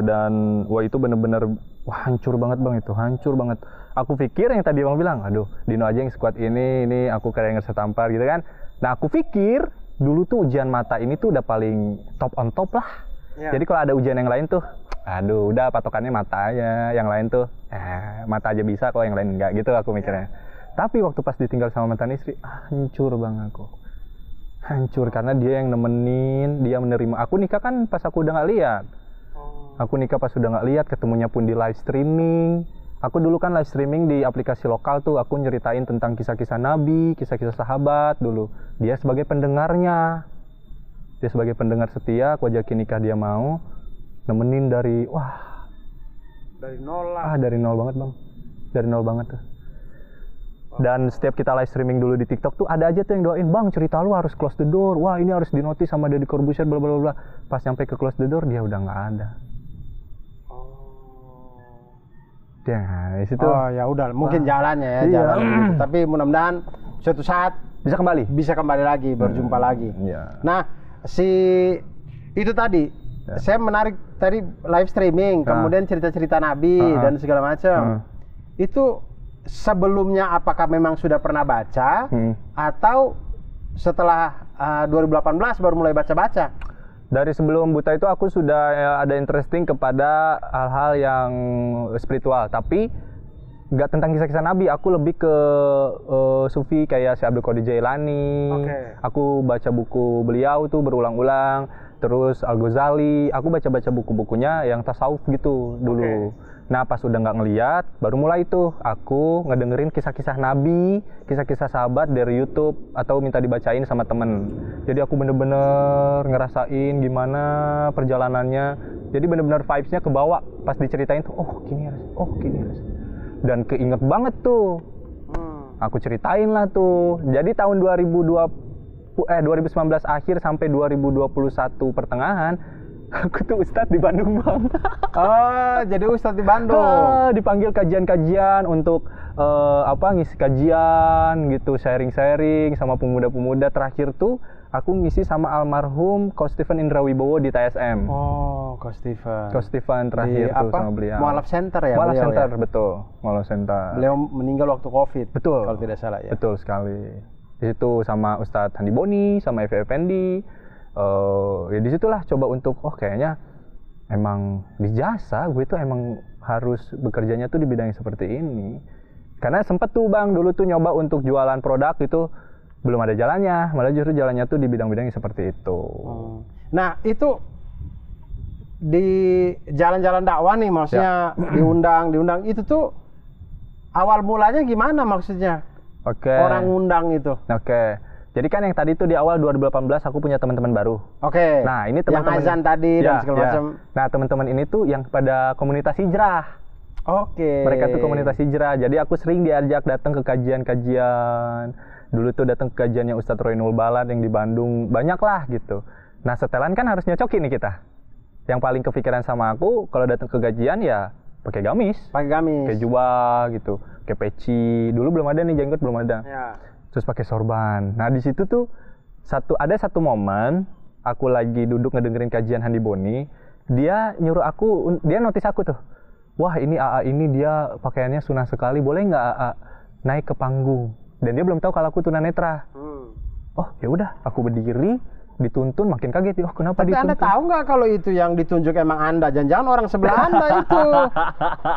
Dan itu bener-bener hancur banget bang, itu hancur banget. Aku pikir yang tadi bang bilang, aduh Dino aja yang sekuat ini aku kayak ngerasa tampar gitu kan. Nah aku pikir dulu tuh ujian mata ini tuh udah paling top on top lah. Jadi kalau ada ujian yang lain tuh, aduh udah patokannya mata aja, yang lain tuh mata aja bisa kok, yang lain enggak gitu aku mikirnya. Tapi waktu pas ditinggal sama mantan istri, hancur bang aku. Hancur karena dia yang nemenin, dia menerima. Aku nikah kan pas aku udah nggak lihat. Aku nikah pas udah nggak lihat, ketemunya pun di live streaming. Aku dulu kan live streaming di aplikasi lokal tuh, aku nyeritain tentang kisah-kisah Nabi, kisah-kisah sahabat dulu. Dia sebagai pendengarnya. Dia sebagai pendengar setia, aku ajakin nikah dia mau. Nemenin dari nol lah. Dari nol banget bang. Dari nol banget tuh. Dan setiap kita live streaming dulu di TikTok tuh ada aja tuh yang doain, "Bang, cerita lu harus close the door. Wah, ini harus dinotis sama Deddy Corbuzier bla bla bla." Pas nyampe ke close the door dia udah nggak ada. Ya, di situ. Oh, ya udah, mungkin jalannya ya, jalan gitu. Tapi mudah-mudahan suatu saat bisa kembali lagi, berjumpa lagi. Nah, itu tadi saya menarik tadi live streaming, kemudian cerita-cerita Nabi dan segala macam. Itu sebelumnya apakah memang sudah pernah baca atau setelah 2018 baru mulai baca-baca? Dari sebelum buta itu aku sudah ada interesting kepada hal-hal yang spiritual, tapi nggak tentang kisah-kisah Nabi. Aku lebih ke sufi kayak si Abdul Qadir Jailani. Aku baca buku beliau tuh berulang-ulang. Terus Al-Ghazali. Aku baca-baca buku-bukunya yang tasawuf gitu dulu. Nah pas udah nggak ngeliat, baru mulai tuh aku ngedengerin kisah-kisah Nabi, kisah-kisah sahabat dari YouTube atau minta dibacain sama temen. Jadi aku bener-bener ngerasain gimana perjalanannya. Jadi bener-bener vibes-nya kebawa pas diceritain tuh, gini harus. Dan keinget banget tuh. Aku ceritain lah tuh. Jadi tahun 2019 akhir sampai 2021 pertengahan, aku tuh ustadz di Bandung bang. Oh, jadi ustadz di Bandung. Dipanggil kajian-kajian untuk ngisi kajian gitu, sharing-sharing sama pemuda-pemuda. Terakhir tuh aku ngisi sama almarhum Coach Stephen Indra Wibowo di TSM. Oh, Coach Stephen. Coach Stephen terakhir tuh sama beliau. Mualaf Center ya? Mualaf Center, ya? Betul. Mualaf Center. Beliau meninggal waktu COVID. Betul. Kalau tidak salah ya. Betul sekali. Di situ sama Ustadz Handi Boni, sama Evi Effendi, ya disitulah coba untuk kayaknya emang di jasa gue tuh emang harus bekerjanya tuh di bidang yang seperti ini. Karena sempet tuh Bang dulu tuh nyoba untuk jualan produk itu belum ada jalannya, malah justru jalannya tuh di bidang-bidang yang seperti itu. Nah itu di jalan-jalan dakwah nih, maksudnya diundang itu tuh awal mulanya gimana maksudnya? Orang undang itu. Jadi kan yang tadi tuh di awal 2018 aku punya teman-teman baru. Nah ini teman-teman yang azan tadi dan segala macam. Nah teman-teman ini tuh yang pada komunitas hijrah. Mereka tuh komunitas hijrah. Jadi aku sering diajak datang ke kajian-kajian. Dulu tuh datang ke kajiannya Ustadz Roinul Balad yang di Bandung. Banyak lah gitu. Nah setelan kan harus nyocokin nih kita. Yang paling kepikiran sama aku kalau datang ke kajian ya pakai gamis. Kayak jubah gitu. Kayak peci. Dulu belum ada nih, jenggot belum ada. Terus pakai sorban. Nah di situ tuh ada satu momen aku lagi duduk ngedengerin kajian Handi Boni, dia nyuruh aku, dia notice aku tuh, wah ini AA ini dia pakaiannya sunnah sekali, boleh nggak AA naik ke panggung? Dan dia belum tahu kalau aku tunanetra. Oh ya udah, aku berdiri, dituntun, makin kaget. Oh kenapa Tapi dituntun? Anda tahu nggak kalau itu yang ditunjuk emang Anda? Jangan-jangan orang sebelah Anda itu.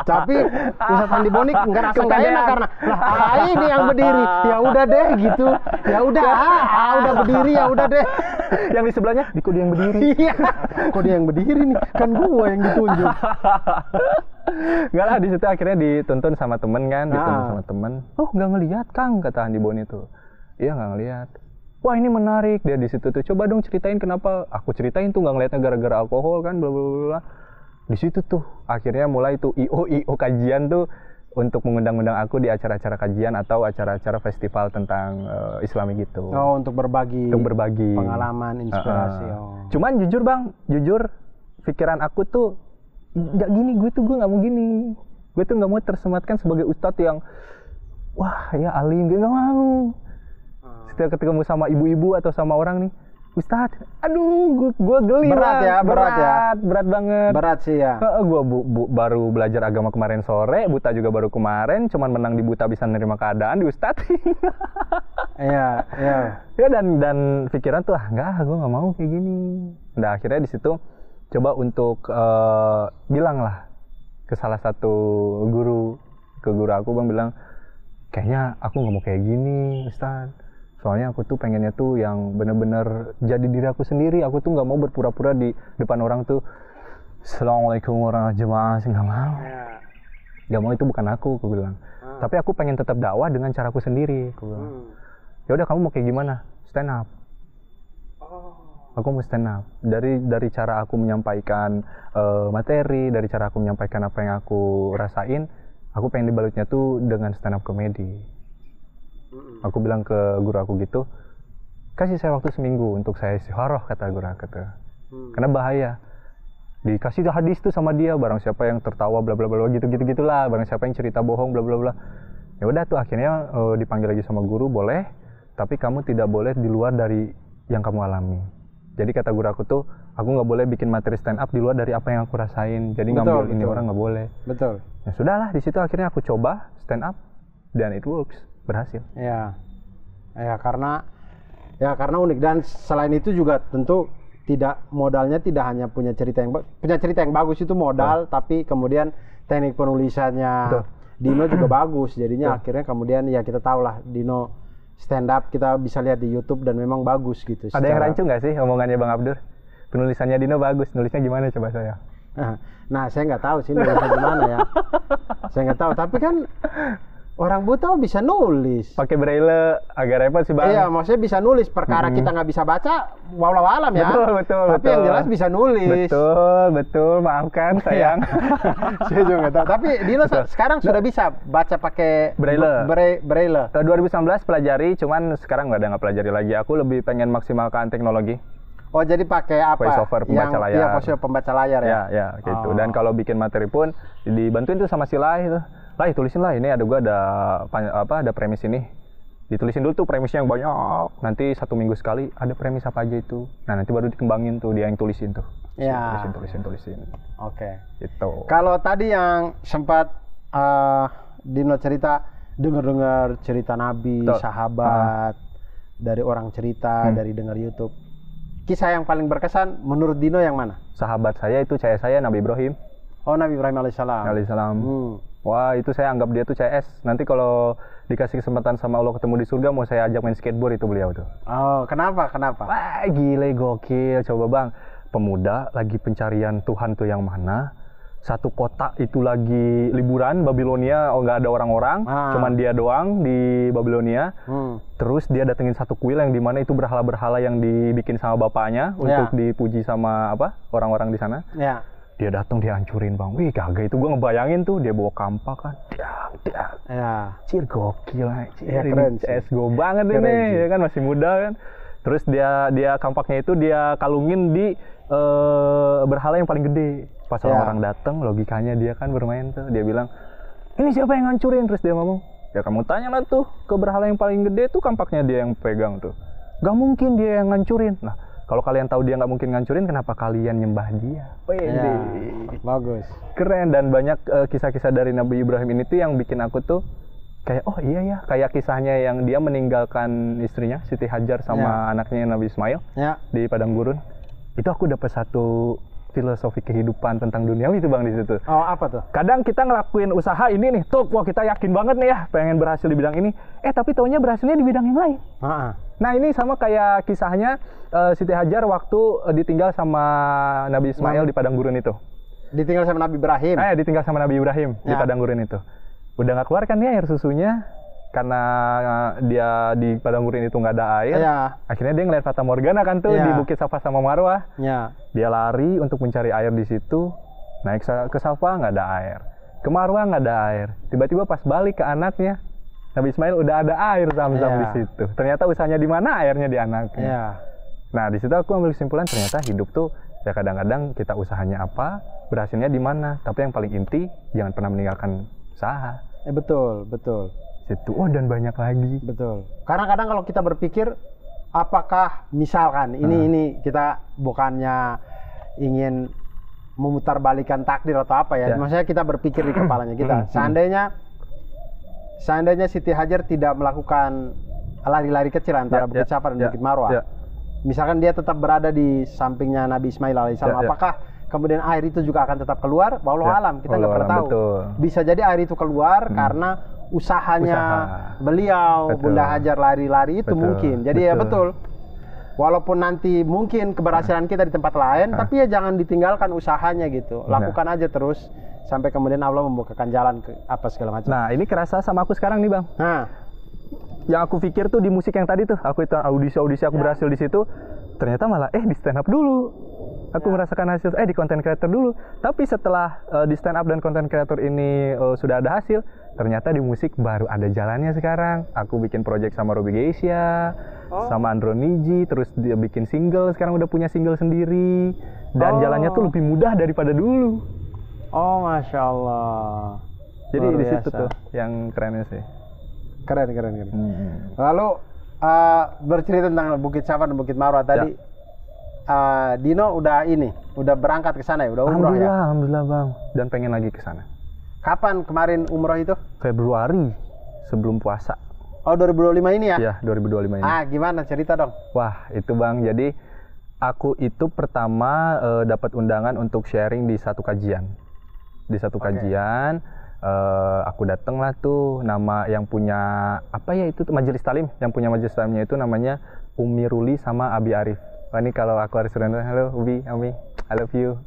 Tapi Ustadz Handi Boni ngerasa nggak enak karena lah ini yang berdiri. Ya udah deh gitu. Ya udah, udah berdiri ya udah deh. Yang di sebelahnya, kok dia yang berdiri? Iya. Kok dia yang berdiri nih? Kan gua yang ditunjuk. Enggak lah, di situ akhirnya dituntun sama temen kan, dituntun sama temen. Oh nggak ngelihat Kang, kata Handi Boni tuh. Iya nggak ngelihat. Wah ini menarik, dia di situ tuh. Coba dong ceritain kenapa. Aku ceritain tuh nggak ngeliatnya gara-gara alkohol kan, bla bla bla. Di situ tuh akhirnya mulai tuh IO kajian tuh untuk mengundang-undang aku di acara-acara kajian atau acara-acara festival tentang Islami gitu. Untuk berbagi. Pengalaman, inspirasi. Cuman jujur Bang, pikiran aku tuh nggak gini. Gue nggak mau gini. Gue tuh nggak mau tersematkan sebagai ustadz yang wah ya alim. Gue nggak mau. Setiap ketemu sama ibu-ibu atau sama orang nih, Ustadz, aduh, gue geli. Berat banget. Berat sih ya. Gue baru belajar agama kemarin sore, buta juga baru kemarin, cuman menang di buta bisa nerima keadaan di Ustadz. Iya. Ya dan pikiran tuh, gue nggak mau kayak gini. Nah akhirnya di situ coba untuk bilang lah ke salah satu guru, aku Bang bilang, kayaknya aku nggak mau kayak gini, Ustadz. Soalnya aku tuh pengennya tuh yang bener-bener jadi diri aku sendiri. Aku tuh nggak mau berpura-pura di depan orang tuh Assalamualaikum warahmatullahi wabarakatuh. Nggak mau. Nggak mau, itu bukan aku bilang. Tapi aku pengen tetap dakwah dengan caraku sendiri. Aku bilang. Ya udah, kamu mau kayak gimana? Stand up. Aku mau stand up. Dari cara aku menyampaikan materi, dari cara aku menyampaikan apa yang aku rasain, aku pengen dibalutnya tuh dengan stand up comedy. Aku bilang ke guru aku gitu, kasih saya waktu seminggu untuk saya istikharah, kata guru aku tuh. Karena bahaya. Dikasih hadis tuh sama dia, barang siapa yang tertawa bla bla bla gitu-gitulah, barang siapa yang cerita bohong bla bla bla. Ya udah tuh akhirnya dipanggil lagi sama guru, boleh, tapi kamu tidak boleh di luar dari yang kamu alami. Jadi kata guru aku tuh, aku nggak boleh bikin materi stand up di luar dari apa yang aku rasain. Jadi ngambil ini orang nggak boleh. Betul. Ya sudahlah, di situ akhirnya aku coba stand up dan it works. Berhasil. Ya karena unik, dan selain itu juga tentu modalnya tidak hanya punya cerita yang bagus itu modal, tapi kemudian teknik penulisannya Dino juga bagus, jadinya akhirnya kemudian ya kita tahu lah Dino stand up, kita bisa lihat di YouTube dan memang bagus gitu. Ada yang rancu nggak sih omongannya Bang Abdur? Penulisannya Dino bagus, nulisnya gimana coba saya? Nah saya nggak tahu sih nulisnya gimana ya. Saya nggak tahu, tapi kan orang buta bisa nulis. Pakai braille agak repot sih Bang. Iya, maksudnya bisa nulis. Perkara kita nggak bisa baca, walau alam ya. Betul. Tapi yang jelas bisa nulis. Betul. Maafkan sayang. Saya juga nggak tahu. Tapi Dino sekarang sudah bisa baca pakai braille. 2019 pelajari, cuman sekarang nggak pelajari lagi. Aku lebih pengen maksimalkan teknologi. Oh, jadi pakai apa? VoiceOver pembaca layar. Iya, VoiceOver pembaca layar ya. Ya, gitu. Dan kalau bikin materi pun dibantuin tuh sama si Lai itu. Lai, tulisin lah, ini ada premis ini. Ditulisin dulu tuh premisnya yang banyak. Nanti 1 minggu sekali ada premis apa aja itu. Nah, nanti baru dikembangin tuh, dia yang tulisin tuh. Ya. Tulisin. Oke. Itu. Kalau tadi yang sempat Dino cerita, dengar cerita Nabi, sahabat, dari orang cerita, dari dengar YouTube. kisah yang paling berkesan menurut Dino yang mana? Sahabat saya itu CS saya Nabi Ibrahim. Oh, Nabi Ibrahim alaihissalam. Alaihissalam. Wah, itu saya anggap dia tuh CS. Nanti kalau dikasih kesempatan sama Allah ketemu di surga, mau saya ajak main skateboard itu beliau tuh. Oh, kenapa? Wah, gile, gokil. Coba bang, pemuda lagi pencarian Tuhan tuh yang mana? Satu kota itu lagi liburan, Babilonia, nggak ada orang-orang, cuman dia doang di Babilonia. Terus dia datengin satu kuil yang dimana itu berhala-berhala yang dibikin sama bapaknya untuk dipuji sama orang-orang di sana. Dia datang, dia hancurin bang. Wih, kagak itu gue ngebayangin tuh dia bawa kampak kan. Cir, gokil, keren CS gue banget ini, ya kan masih muda kan. Terus dia kampaknya itu dia kalungin di berhala yang paling gede. Pas orang datang, logikanya dia kan bermain tuh. Dia bilang, ini siapa yang ngancurin? Terus dia ngomong, ya kamu tanya lah tuh ke berhala yang paling gede tuh kampaknya dia yang pegang tuh. Gak mungkin dia yang ngancurin. Nah, kalau kalian tahu dia nggak mungkin ngancurin, kenapa kalian nyembah dia? Ya, bagus. Keren, dan banyak kisah-kisah dari Nabi Ibrahim ini tuh yang bikin aku tuh kayak, oh iya ya, kayak kisahnya yang dia meninggalkan istrinya Siti Hajar sama anaknya Nabi Ismail di padang gurun. Itu aku dapat satu filosofi kehidupan tentang duniawi itu bang di situ. Oh, apa tuh? Kadang kita ngelakuin usaha ini nih, tuh, wah kita yakin banget nih ya pengen berhasil di bidang ini. Tapi taunya berhasilnya di bidang yang lain. Nah ini sama kayak kisahnya Siti Hajar waktu ditinggal sama Nabi Ismail di padang gurun itu. Ditinggal sama Nabi Ibrahim? Ditinggal sama Nabi Ibrahim di padang gurun itu. Udah nggak keluar kan dia air susunya, karena dia di padang gurun itu nggak ada air. Akhirnya dia ngeliat Fata Morgana kan tuh di Bukit Safa sama Marwah. Dia lari untuk mencari air di situ. Naik ke Safa nggak ada air, ke Marwah nggak ada air. Tiba-tiba pas balik ke anaknya, Nabi Ismail udah ada air Zam-Zam di situ. Ternyata usahanya di mana, airnya di anaknya. Nah di situ aku ambil kesimpulan, ternyata hidup tuh ya kadang-kadang kita usahanya apa, berhasilnya di mana. Tapi yang paling inti jangan pernah meninggalkan usaha. Betul. Situ. Oh, dan banyak lagi. Betul. Karena kadang kalau kita berpikir, apakah misalkan ini kita bukannya ingin memutarbalikkan takdir atau apa ya. Maksudnya kita berpikir di kepalanya kita. Seandainya Siti Hajar tidak melakukan lari-lari kecil antara Bukit Safa dan Bukit Marwah. Misalkan dia tetap berada di sampingnya Nabi Ismail alaihissalam, apakah kemudian air itu juga akan tetap keluar? Wallahu alam, kita nggak pernah tahu. Bisa jadi air itu keluar karena usahanya beliau, Bunda Hajar lari-lari itu mungkin. Jadi ya betul. Walaupun nanti mungkin keberhasilan kita di tempat lain, tapi ya jangan ditinggalkan usahanya gitu. Lakukan aja terus sampai kemudian Allah membukakan jalan ke apa segala macam. Nah, ini kerasa sama aku sekarang nih, Bang. Yang aku pikir tuh di musik yang tadi tuh, aku itu audisi aku berhasil di situ, ternyata malah di stand up dulu. Aku merasakan hasil di content creator dulu. Tapi setelah di stand up dan content creator ini sudah ada hasil, ternyata di musik baru ada jalannya sekarang. Aku bikin project sama Robi Geisha, sama Androniji, terus dia bikin single, sekarang udah punya single sendiri. Dan jalannya tuh lebih mudah daripada dulu. Oh, Masya Allah. Jadi di situ tuh yang kerennya sih. Keren. Lalu bercerita tentang Bukit Safa dan Bukit Marwah tadi. Dino udah berangkat ke sana ya, udah umroh ya? Alhamdulillah Bang, dan pengen lagi ke sana. Kapan kemarin umroh itu? Februari, sebelum puasa. Oh, 2025 ini ya? Iya, 2025 ini. Gimana cerita dong? Wah, itu Bang, jadi aku itu pertama dapat undangan untuk sharing di satu kajian. Di satu kajian, aku dateng lah tuh, nama yang punya, itu majelis talim, yang punya majelis talimnya itu namanya Umi Ruli sama Abi Arif. Wah, ini kalau aku harus rendah, halo Ubi, Ami, I love you.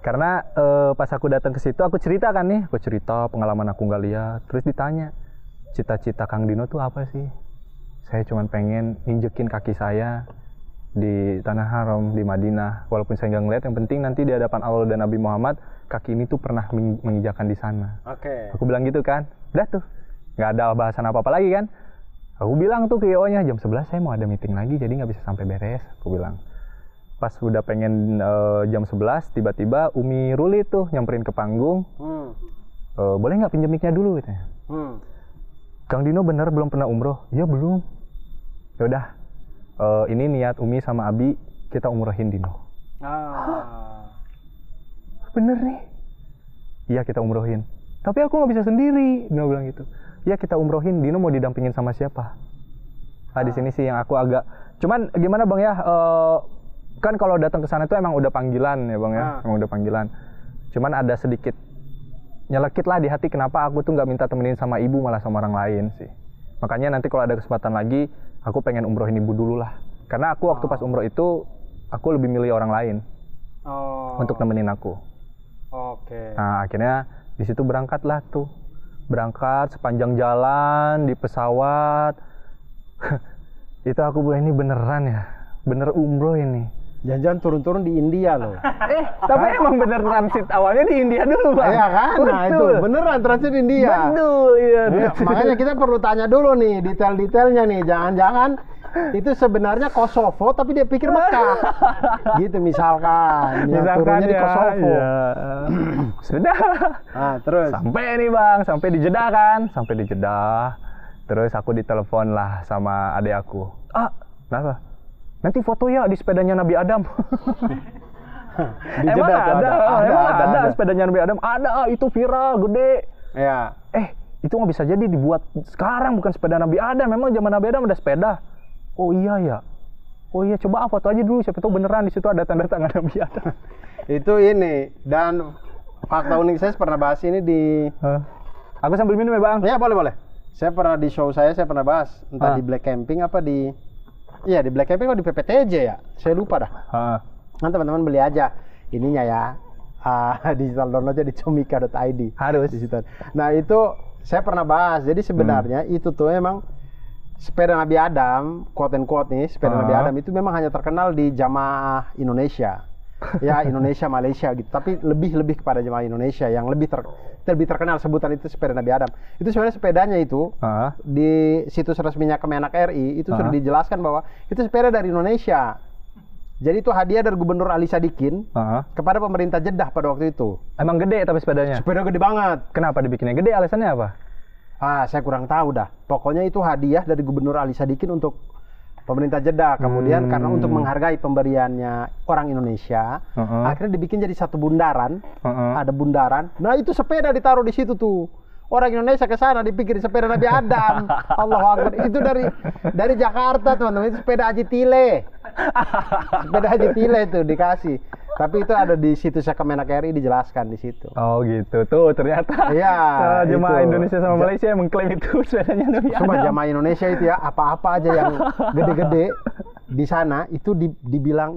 Karena pas aku datang ke situ, aku cerita pengalaman aku nggak lihat, terus ditanya, cita-cita Kang Dino tuh apa sih? Saya cuma pengen injekin kaki saya di tanah haram di Madinah, walaupun saya nggak ngeliat, yang penting nanti di hadapan Allah dan Nabi Muhammad, kaki ini tuh pernah menginjakan di sana. Aku bilang gitu kan, udah tuh, nggak ada bahasan apa-apa lagi kan. Aku bilang tuh ke IO-nya, jam 11 saya mau ada meeting lagi, jadi nggak bisa sampai beres. Aku bilang. Pas udah pengen jam 11, tiba-tiba Umi Ruli tuh nyamperin ke panggung. Boleh nggak pinjem mic-nya dulu? Katanya. Kang Dino bener belum pernah umroh? Ya belum. Yaudah, ini niat Umi sama Abi, kita umrohin Dino. Bener nih? Iya kita umrohin. Tapi aku nggak bisa sendiri, Dino bilang gitu. Ya kita umrohin, Dino mau didampingin sama siapa? Di sini sih yang aku agak, cuman gimana Bang ya, kan kalau datang ke sana itu emang udah panggilan ya bang ya, emang udah panggilan. Cuman ada sedikit nyelekit lah di hati kenapa aku tuh nggak minta temenin sama ibu malah sama orang lain sih. Makanya nanti kalau ada kesempatan lagi, aku pengen umrohin ibu dulu lah. Karena aku waktu pas umroh itu, aku lebih milih orang lain untuk nemenin aku. Nah akhirnya di situ berangkatlah tuh, berangkat sepanjang jalan di pesawat. Itu aku bilang ini beneran ya, bener umroh ini. Jangan-jangan turun-turun di India loh. Tapi emang bener transit awalnya di India dulu bang. Iya kan, nah itu beneran transit di India. Betul, iya. Makanya kita perlu tanya dulu nih detail-detailnya nih. Jangan-jangan itu sebenarnya Kosovo tapi dia pikir Mekah. Gitu misalkan. Ya, turunnya di Kosovo. Ya. Sudah. Nah, terus. Sampai nih bang, sampai di Jeddah kan. Sampai di Jeddah. Terus aku ditelepon lah sama adik aku. Kenapa? Nanti foto ya di sepedanya Nabi Adam. Di Jeddah ada sepedanya Nabi Adam. Ada, itu viral, gede. Ya. Itu nggak bisa jadi dibuat sekarang, bukan sepeda Nabi Adam. Memang zaman Nabi Adam ada sepeda. Oh iya ya. Oh iya, coba foto aja dulu. Siapa tahu beneran di situ ada tanda tangan Nabi Adam. Itu ini. Dan fakta unik saya pernah bahas ini di. Aku sambil minum ya bang. Ya boleh. Saya pernah di show saya pernah bahas. Entah di Black Camping apa di. Iya di Black Camping atau di PPTJ ya, saya lupa dah. Kan teman-teman beli aja ininya ya, digital download aja di comika.id. Harus. Di situ. Nah itu saya pernah bahas. Jadi sebenarnya itu tuh emang sepeda Nabi Adam, quote and quote nih, sepeda Nabi Adam itu memang hanya terkenal di jamaah Indonesia. Ya Indonesia, Malaysia gitu. Tapi lebih kepada jamaah Indonesia yang lebih terkenal sebutan itu sepeda Nabi Adam. Itu sebenarnya sepedanya itu di situs resminya Kemenak RI itu sudah dijelaskan bahwa itu sepeda dari Indonesia. Jadi itu hadiah dari Gubernur Ali Sadikin kepada pemerintah Jeddah pada waktu itu. Emang gede tapi sepedanya? Sepeda gede banget. Kenapa dibikinnya gede? Alasannya apa? Saya kurang tahu dah. Pokoknya itu hadiah dari Gubernur Ali Sadikin untuk pemerintah Jeddah. Kemudian karena untuk menghargai pemberiannya orang Indonesia, akhirnya dibikin jadi satu bundaran. Ada bundaran. Nah itu sepeda ditaruh di situ tuh. Orang Indonesia ke sana dipikir sepeda Nabi Adam. Allahu Akbar. Itu dari Jakarta teman-teman. Itu sepeda Haji Tile. Sepeda Haji Tile itu dikasih. Tapi itu ada di situs Kemenak RI dijelaskan di situ. Oh gitu. Tuh ternyata. Iya. Jemaah Indonesia sama Malaysia yang mengklaim itu sepedanya Nabi Adam. Cuma jemaah Indonesia itu ya apa-apa aja yang gede-gede di sana itu dibilang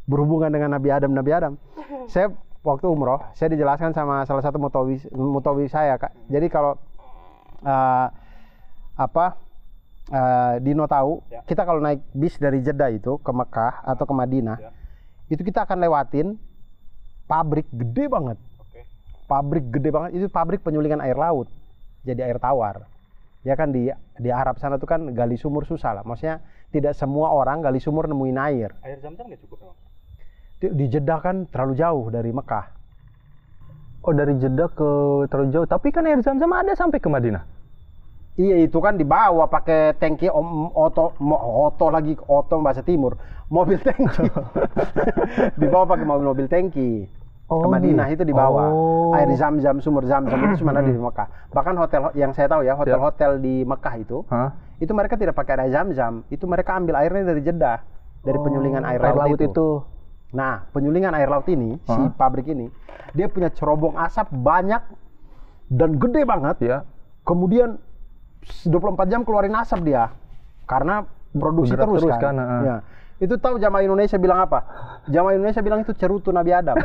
berhubungan dengan Nabi Adam. Saya waktu umroh, saya dijelaskan sama salah satu mutawi saya kak. Jadi kalau Dino tahu, kita kalau naik bis dari Jeddah itu ke Mekah atau ke Madinah, itu kita akan lewatin pabrik gede banget. Pabrik gede banget, itu pabrik penyulingan air laut, jadi air tawar. Ya kan di Arab sana tuh kan gali sumur susah lah. Maksudnya tidak semua orang gali sumur nemuin air. Air Zam-Zam nggak cukup emang? Di Jeddah kan terlalu jauh dari Mekah. Oh dari Jeddah ke terlalu jauh, tapi kan air Zam-Zam ada sampai ke Madinah. Iya itu kan dibawa pakai tangki oto bahasa timur, mobil tangki. Dibawa pakai mobil tangki. Ke Madinah itu dibawa. Air Zam-Zam, sumur Zam-Zam itu cuma ada di Mekah. Bahkan hotel yang saya tahu ya, hotel-hotel di Mekah itu mereka tidak pakai air Zam-Zam, itu mereka ambil airnya dari Jeddah, dari penyulingan air laut itu. Nah, penyulingan air laut ini, si pabrik ini, dia punya cerobong asap banyak dan gede banget. Ya. Kemudian 24 jam keluarin asap dia. Karena produksi terus kan. Ya. Itu tahu jamaah Indonesia bilang apa? Jamaah Indonesia bilang itu cerutu Nabi Adam.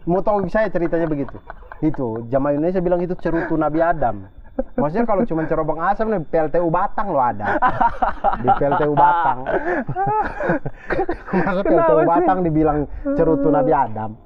Mau tahu saya ceritanya begitu. Itu jamaah Indonesia bilang itu cerutu Nabi Adam. Maksudnya kalau cuma cerobong asap nih PLTU Batang lo ada. Di PLTU Batang. Maksud PLTU Batang dibilang cerutu Nabi Adam.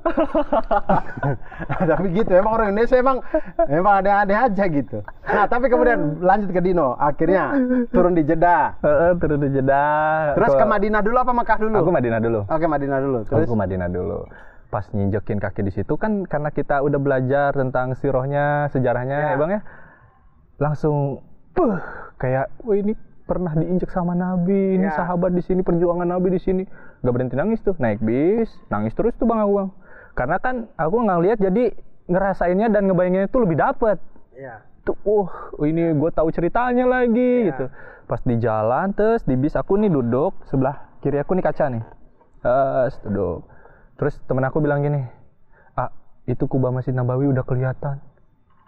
Tapi gitu, emang orang Indonesia emang aneh-aneh aja gitu. Nah, tapi kemudian lanjut ke Dino. Akhirnya turun di Jeddah. Turun di Jeddah. Terus ke Madinah dulu apa Mekah dulu? Aku Madinah dulu. Oke, Madinah dulu. Terus? Aku Madinah dulu. Pas nginjekin kaki di situ kan karena kita udah belajar tentang sirahnya, sejarahnya ya Bang ya. Langsung kayak wah ini pernah diinjek sama Nabi, ini sahabat di sini, perjuangan Nabi di sini. Gak berhenti nangis tuh, naik bis, nangis terus tuh Bang aku. Karena kan aku nggak lihat jadi ngerasainnya dan ngebayanginnya itu lebih dapet. Tuh, ini gue tahu ceritanya lagi gitu. Pas di jalan, terus di bis aku nih duduk, sebelah kiri aku nih kaca nih. Duduk. Terus temen aku bilang gini, itu kubah Masjid Nabawi udah kelihatan.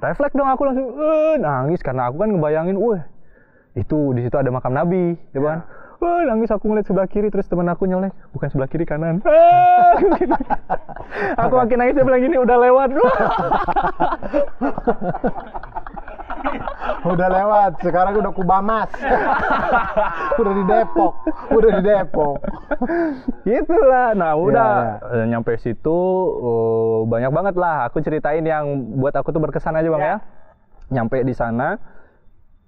Refleks dong aku langsung nangis karena aku kan ngebayangin, itu di situ ada makam Nabi, ya kan? Nangis aku ngeliat sebelah kiri, terus temen aku nyolek, bukan sebelah kiri, kanan. Aku makin nangis, dia bilang gini, udah lewat. Udah lewat, sekarang udah Kubamas. Udah di Depok. Gitulah. Nah, udah nyampe situ banyak banget lah aku ceritain yang buat aku tuh berkesan aja, Bang ya. Nyampe di sana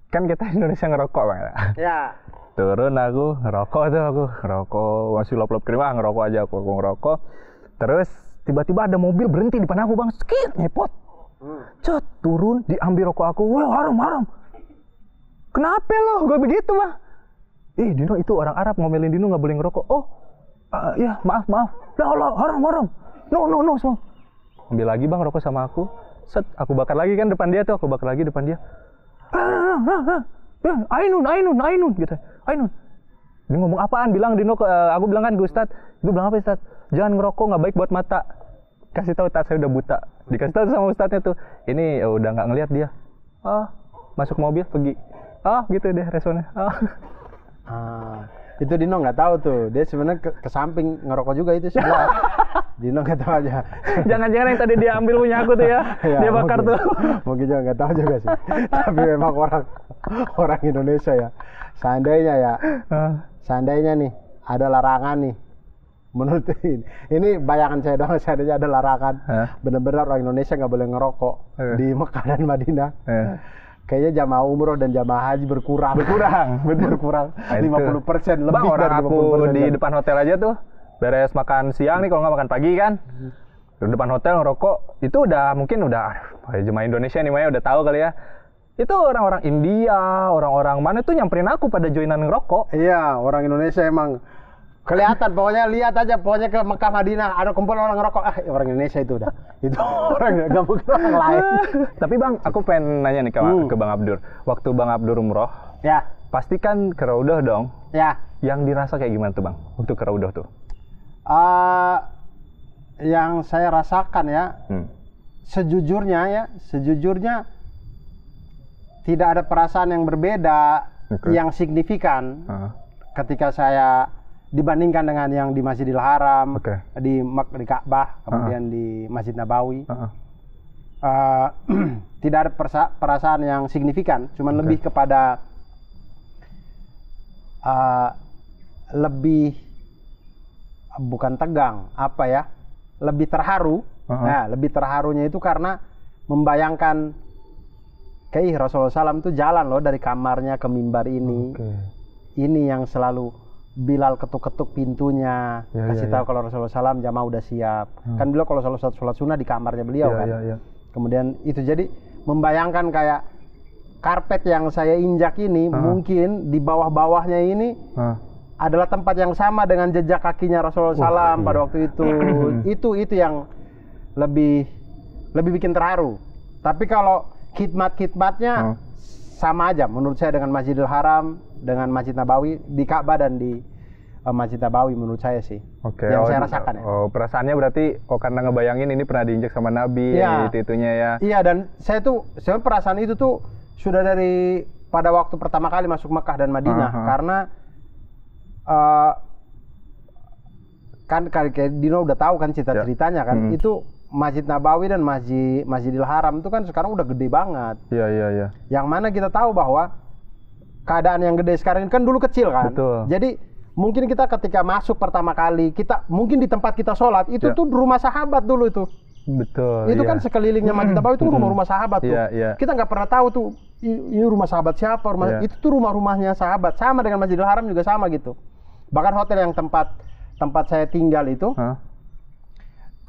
kan kita Indonesia ngerokok, Bang ya. Turun aku ngerokok, masih lop-lop krimah, ngerokok aja aku ngerokok. Terus tiba-tiba ada mobil berhenti di depan aku, Bang, skit nyepot. Cet, turun, diambil rokok aku. Wah, haram. Kenapa lo? Gue begitu, Bang. Dino, itu orang Arab ngomelin Dino nggak boleh ngerokok. Ya, maaf. Lah, haram. No, semua. Ambil lagi, Bang, rokok sama aku. Set, aku bakar lagi kan depan dia tuh, Ainun gitu. Ainun. Dia ngomong apaan? Bilang Dino aku bilang kan ke Ustadz. Itu bilang apa, Ustadz? Jangan ngerokok, nggak baik buat mata. Kasih tahu saya udah buta. Dikasih tahu sama Ustadznya tuh. Ini udah nggak ngelihat dia. Masuk mobil pergi. Gitu deh responnya. Itu Dino nggak tahu tuh. Dia sebenarnya ke samping ngerokok juga itu sebelah. Dino nggak tahu aja. Jangan-jangan yang tadi dia ambil punya aku tuh ya. Dia bakar mungkin, tuh. Mungkin juga nggak tahu juga sih. Tapi memang orang Indonesia ya. Seandainya nih ada larangan nih. Menurut ini bayangan saya doang, seandainya ada larangan. Benar-benar orang Indonesia nggak boleh ngerokok di Mekah dan Madinah. Kayaknya jamaah umroh dan jamaah haji berkurang. Berkurang 50% lebih. Bang, orang dari 50%. Aku di depan hotel aja tuh beres makan siang nih, kalau nggak makan pagi kan, di depan hotel ngerokok. Itu mungkin jemaah Indonesia nih Maya udah tahu kali ya. Itu orang-orang India, orang-orang mana tuh nyamperin aku pada joinan ngerokok. Iya, orang Indonesia emang kelihatan, pokoknya lihat aja, pokoknya ke Mekah Madinah ada kumpul orang ngerokok, orang Indonesia itu udah. Itu orang, nggak mungkin orang lain. Tapi Bang, aku pengen nanya nih ke Bang Abdur. Waktu Bang Abdur umroh, pasti kan ke Raudhah dong? Ya. Yang dirasa kayak gimana tuh Bang, untuk ke Raudhah tuh? Yang saya rasakan ya, sejujurnya tidak ada perasaan yang berbeda, yang signifikan ketika saya dibandingkan dengan yang di Masjidil Haram, di Ka'bah, kemudian di Masjid Nabawi. Tidak ada perasaan yang signifikan, cuman lebih kepada lebih bukan tegang, lebih terharu. Nah, lebih terharunya itu karena membayangkan Rasulullah SAW itu jalan loh dari kamarnya ke mimbar ini. Ini yang selalu Bilal ketuk-ketuk pintunya, kasih tahu kalau Rasulullah SAW jamaah udah siap. Kan beliau kalau sholat sunnah di kamarnya beliau kan. Kemudian itu jadi membayangkan kayak karpet yang saya injak ini, mungkin di bawah-bawahnya ini adalah tempat yang sama dengan jejak kakinya Rasulullah SAW pada waktu itu. Itu yang lebih bikin terharu. Tapi kalau khidmat-khidmatnya sama aja menurut saya dengan Masjidil Haram, dengan Masjid Nabawi, di Ka'bah dan di Masjid Nabawi menurut saya sih. Yang saya rasakan ya. Perasaannya berarti karena ngebayangin ini pernah diinjak sama Nabi, itunya ya. Iya, dan saya perasaan itu tuh sudah dari pada waktu pertama kali masuk Mekah dan Madinah, karena kan kayak Dino udah tahu kan cerita-ceritanya kan, itu Masjid Nabawi dan Masjidil Haram itu kan sekarang udah gede banget. Iya. Yang mana kita tahu bahwa keadaan yang gede sekarang ini kan dulu kecil kan. Betul. Jadi mungkin kita ketika masuk pertama kali, kita mungkin di tempat kita sholat itu tuh rumah sahabat dulu itu. Betul. Itu kan sekelilingnya Masjid Nabawi itu rumah-rumah sahabat tuh. Kita nggak pernah tahu tuh ini rumah sahabat siapa. Itu tuh rumah-rumahnya sahabat. Sama dengan Masjidil Haram juga sama gitu. Bahkan hotel yang tempat saya tinggal itu.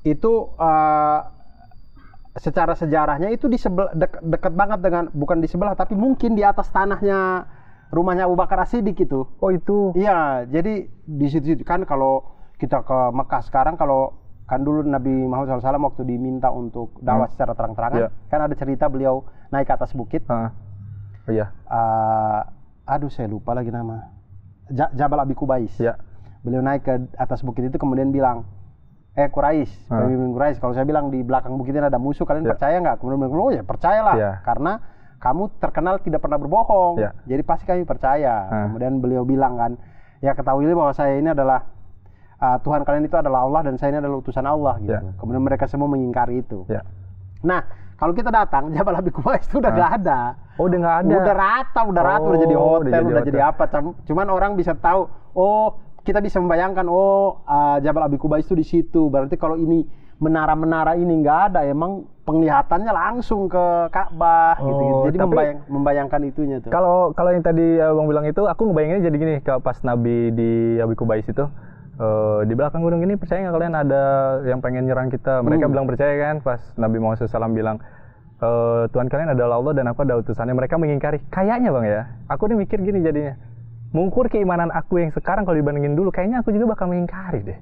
Itu secara sejarahnya itu di dekat banget dengan, bukan di sebelah tapi mungkin di atas tanahnya rumahnya Abu Bakar As-Siddiq itu. Oh itu. Iya, jadi di situ kan kalau kita ke Mekah sekarang kalau kan dulu Nabi Muhammad SAW waktu diminta untuk dakwah secara terang-terangan, kan ada cerita beliau naik ke atas bukit. Iya. Aduh saya lupa lagi nama. Jabal Abi Kubais. Iya. Beliau naik ke atas bukit itu kemudian bilang, Quraisy, pemimpin Quraisy, kalau saya bilang di belakang bukit ini ada musuh, kalian percaya nggak? Kemudian bilang, oh ya percayalah, karena kamu terkenal tidak pernah berbohong, jadi pasti kami percaya. Kemudian beliau bilang kan, ya ketahuilah bahwa saya ini adalah Tuhan kalian itu adalah Allah dan saya ini adalah utusan Allah gitu. Kemudian mereka semua mengingkari itu. Nah, kalau kita datang, Jabal Abi Kubais itu udah nggak ada. Oh, udah nggak ada. Udah rata, udah jadi hotel, udah jadi apa. Cuman orang bisa tahu, oh kita bisa membayangkan, Jabal Abi Kubais itu di situ. Berarti kalau ini menara-menara ini nggak ada, emang penglihatannya langsung ke Ka'bah gitu. Jadi membayangkan itunya tuh. Kalau yang tadi Abang bilang itu, aku ngebayanginnya jadi gini, pas Nabi di Abi Kubais itu, di belakang gunung ini percaya nggak kalian ada yang pengen nyerang kita? Mereka bilang percaya kan, pas Nabi Muhammad SAW bilang, Tuhan kalian adalah Allah dan aku ada utusannya. Mereka mengingkari. Kayaknya Bang ya, aku nih mikir gini jadinya, mengukur keimanan aku yang sekarang kalau dibandingin dulu, kayaknya aku juga bakal mengingkari deh.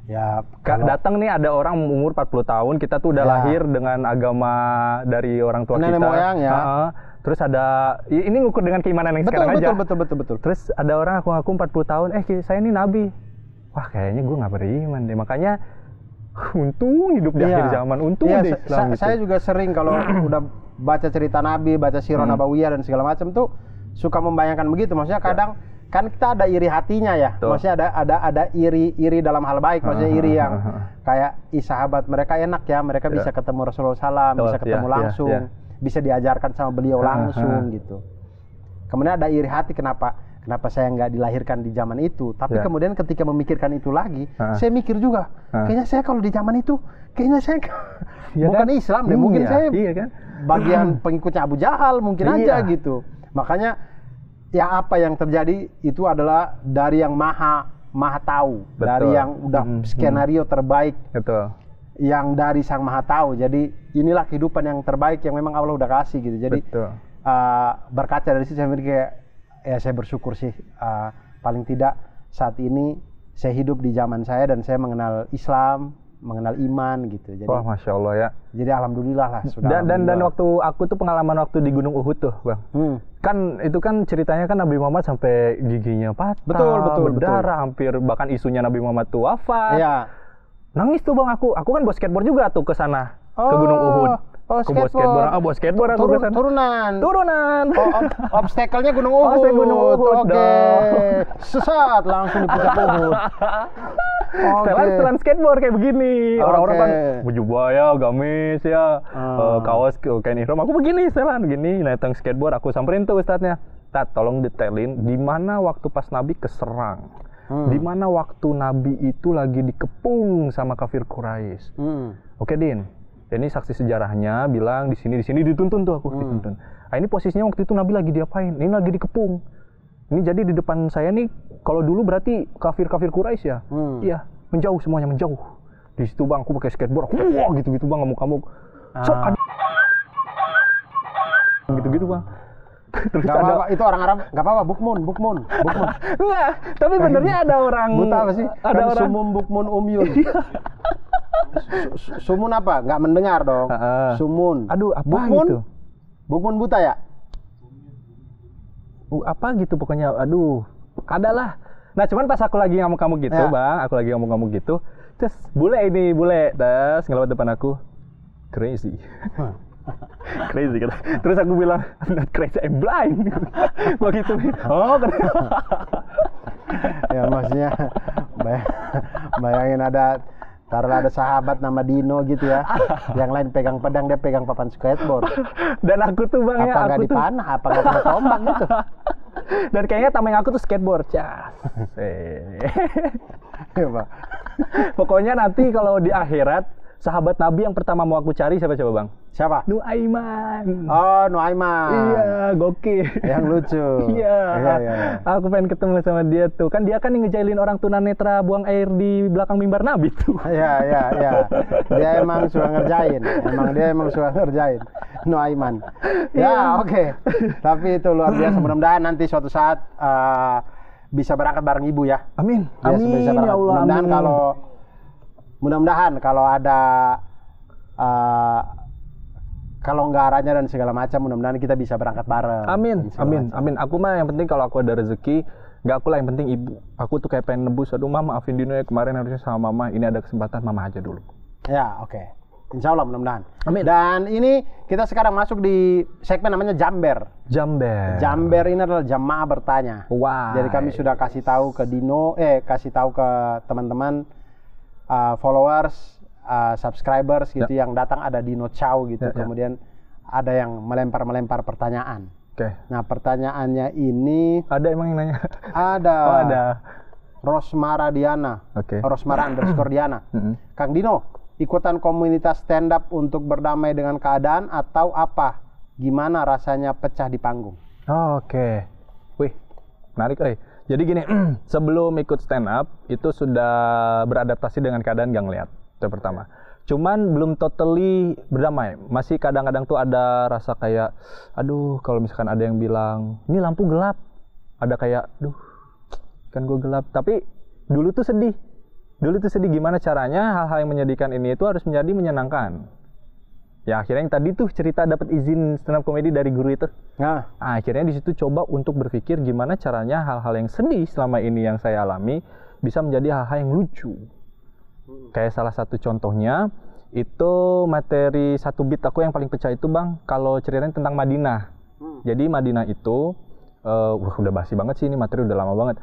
Ya, datang nih ada orang umur 40 tahun, kita tuh udah lahir dengan agama dari orang tua nenek kita. Moyang ya. Terus ada, ini ngukur dengan keimanan yang sekarang aja. Betul. Terus ada orang ngaku 40 tahun, saya ini nabi. Wah kayaknya gue gak beriman deh, makanya untung hidup di akhir zaman, untung di Islam gitu. Saya juga sering kalau udah baca cerita nabi, baca sirah nabawiyah dan segala macam tuh suka membayangkan begitu. Maksudnya kadang kan kita ada iri hatinya ya. Maksudnya ada iri dalam hal baik, maksudnya iri yang kayak sahabat mereka enak ya, mereka bisa ketemu Rasulullah SAW, bisa ketemu langsung, bisa diajarkan sama beliau langsung gitu. Kemudian ada iri hati kenapa saya nggak dilahirkan di zaman itu. Tapi kemudian ketika memikirkan itu lagi, saya mikir juga, kayaknya saya kalau di zaman itu, kayaknya saya bukan kan? Islam deh, mungkin saya kan? Bagian pengikutnya Abu Jahal mungkin aja gitu. Makanya ya apa yang terjadi itu adalah dari yang maha tahu. Betul. Dari yang udah skenario terbaik. Betul. Yang dari sang maha tahu. Jadi inilah kehidupan yang terbaik yang memang Allah udah kasih gitu. Jadi berkaca dari situ saya mikir kayak, ya saya bersyukur sih, paling tidak saat ini saya hidup di zaman saya dan saya mengenal Islam, mengenal iman gitu. Jadi, wah, Masya Allah ya. Jadi alhamdulillah lah sudah. Dan waktu aku tuh pengalaman waktu di Gunung Uhud tuh, Bang. Kan itu kan ceritanya kan Nabi Muhammad sampai giginya patah, berdarah, hampir bahkan isunya Nabi Muhammad tuh wafat. Iya. Nangis tuh Bang aku kan bawa skateboard juga tuh ke sana, ke Gunung Uhud. Skateboard. Bawa skateboard aku ke sana. Turunan. Obstacle-nya Gunung Uhud. Oke. Sesat langsung di puncak Uhud. Setelan skateboard kayak begini. Orang-orang kan baju buaya, gamis ya, kaos kain ihram. Aku begini setelan begini, naik skateboard. Aku samperin tuh ustadznya. Tat, tolong detailin di mana waktu pas Nabi keserang. Di mana waktu Nabi itu lagi dikepung sama kafir Quraisy. Oke, Din. Ini saksi sejarahnya bilang di sini dituntun tuh aku dituntun. Nah, ini posisinya waktu itu Nabi lagi diapain? Ini lagi dikepung. Ini jadi di depan saya nih, kalau dulu berarti kafir Quraisy ya. Iya, menjauh semuanya menjauh. Di situ Bang aku pakai skateboard. Wah, gitu-gitu Bang, ngamuk-ngamuk. Sok gitu-gitu Bang. Terus gak apa-apa, itu orang Arab, gak apa-apa, bukmun. Enggak, tapi benernya ada orang buta apa sih? Ada kan orang sumum bukmun umyun. Sumun apa? Nggak mendengar dong. Sumun. Aduh, apa bukmun? gitu? Bukmun buta ya? Apa gitu pokoknya. Aduh, adalah. Nah, cuman pas aku lagi ngamuk-ngamuk gitu, Bang. Aku lagi ngamuk-ngamuk gitu. Terus bule. Terus ngelewat depan aku. Crazy. Crazy kata. Terus aku bilang, I'm not crazy, I'm blind. Gua gitu. Ya maksudnya bayangin ada sahabat nama Dino gitu ya, yang lain pegang pedang, dia pegang papan skateboard. Dan aku tuh Bang, apa nggak dipanah, apa nggak kena tombak gitu. Dan kayaknya tameng aku tuh skateboard, cas. Pokoknya nanti kalau di akhirat, sahabat Nabi yang pertama mau aku cari siapa coba Bang? Siapa? Nuaiman. Oh, Nuaiman. Iya, gokil. Yang lucu. Iya. Aku pengen ketemu sama dia tuh. Kan dia kan ngejailin orang tunanetra buang air di belakang mimbar Nabi tuh. Iya. Dia emang suka ngerjain. Nuaiman. Ya, oke. Tapi itu luar biasa. Mudah-mudahan nanti suatu saat bisa berangkat bareng ibu ya. Amin. Bisa ya Allah. Mudah-mudahan kalau mudah-mudahan kalau ada kelonggarannya dan segala macam, mudah-mudahan kita bisa berangkat bareng. Amin. Aku mah yang penting kalau aku ada rezeki, nggak aku lah, yang penting ibu. Aku tuh kayak pengen nebus, aduh mama maafin Dino ya, kemarin harusnya sama mama, ini ada kesempatan mama aja dulu. Ya, oke. Insya Allah mudah-mudahan. Amin. Dan ini kita sekarang masuk di segmen namanya Jamber. Jamber ini adalah jamaah bertanya. Wow. Jadi kami sudah kasih tahu ke Dino, kasih tahu ke teman-teman followers, subscribers gitu yang datang, ada Dino Chow gitu. Kemudian ada yang melempar pertanyaan. Oke. Nah, pertanyaannya ini ada emang yang nanya? Ada. Oh, ada. Rosmara Diana. Rosmara _ Diana. Kang Dino, ikutan komunitas stand up untuk berdamai dengan keadaan atau apa? Gimana rasanya pecah di panggung? Oke. Wih, menarik. Jadi gini, sebelum ikut stand up itu sudah beradaptasi dengan keadaan gak ngeliat. Itu pertama. Cuman belum totally berdamai. Masih kadang-kadang tuh ada rasa kayak, aduh kalau misalkan ada yang bilang, ini lampu gelap. Ada kayak, duh kan gue gelap. Tapi dulu tuh sedih. Gimana caranya hal-hal yang menyedihkan ini itu harus menjadi menyenangkan. Ya akhirnya yang tadi tuh cerita dapat izin stand up comedy dari guru itu. Nah, akhirnya di situ coba untuk berpikir gimana caranya hal-hal yang sedih selama ini yang saya alami bisa menjadi hal-hal yang lucu. Kayak salah satu contohnya itu materi satu beat aku yang paling pecah itu Bang, kalau ceritanya tentang Madinah. Jadi Madinah itu udah basi banget sih, ini materi udah lama banget.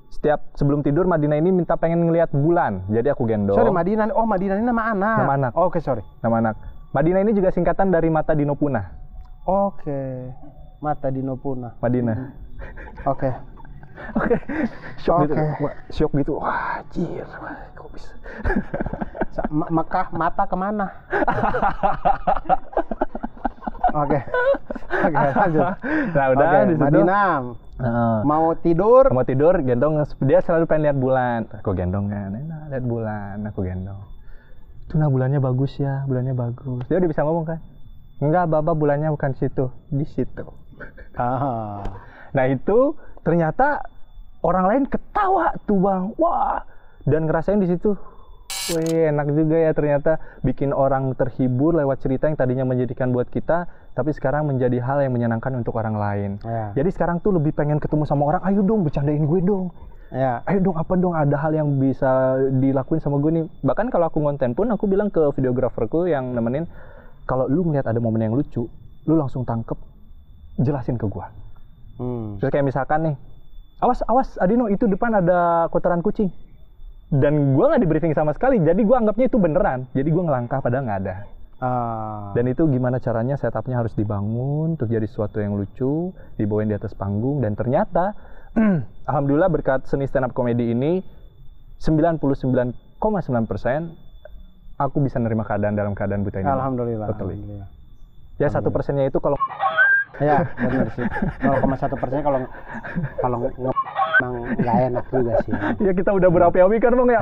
Setiap sebelum tidur Madinah ini minta pengen ngelihat bulan. Jadi aku gendong. Sorry, Madinah. Oh, Madinah ini nama anak. Nama anak. Oke, sorry. Nama anak. Madinah ini juga singkatan dari Mata Dino Punah. Oke. Mata Dino Punah. Madinah. Oke. Shock gitu. Wah, anjir. Kok bisa? Mekah mata kemana? Oke, lanjut. Nah, udah di situ. Madinah. Mau tidur, gendong. Dia selalu pengen lihat bulan. Aku gendong kan, lihat bulan. Aku gendong. Itu bulannya bagus ya, bulannya bagus. Dia udah bisa ngomong kan? Enggak, Baba, bulannya bukan situ, di situ. Nah itu ternyata orang lain ketawa tuh Bang. Wah, dan ngerasain di situ. Wih, enak juga ya ternyata bikin orang terhibur lewat cerita yang tadinya menjadikan buat kita, tapi sekarang menjadi hal yang menyenangkan untuk orang lain. Jadi sekarang tuh lebih pengen ketemu sama orang, ayo dong bercandain gue dong. Ayo dong, apa dong, ada hal yang bisa dilakuin sama gue nih. Bahkan kalau aku ngonten pun aku bilang ke videograferku yang nemenin, kalau lu ngeliat ada momen yang lucu, lu langsung tangkep, jelasin ke gue. Terus kayak misalkan nih, awas Adino, itu depan ada kotoran kucing. Dan gue nggak di briefing sama sekali, jadi gue anggapnya itu beneran. Jadi gue ngelangkah padahal nggak ada. Dan itu gimana caranya setupnya harus dibangun untuk jadi sesuatu yang lucu, dibawain di atas panggung, dan ternyata alhamdulillah berkat seni stand up comedy ini 99,9% aku bisa nerima keadaan dalam keadaan buta ini. Alhamdulillah. Totally. Ya 1%-nya itu kalau ya benar sih. 0,1% kalau emang nggak enak juga sih. Ya kita udah berapi-api kan Bang ya.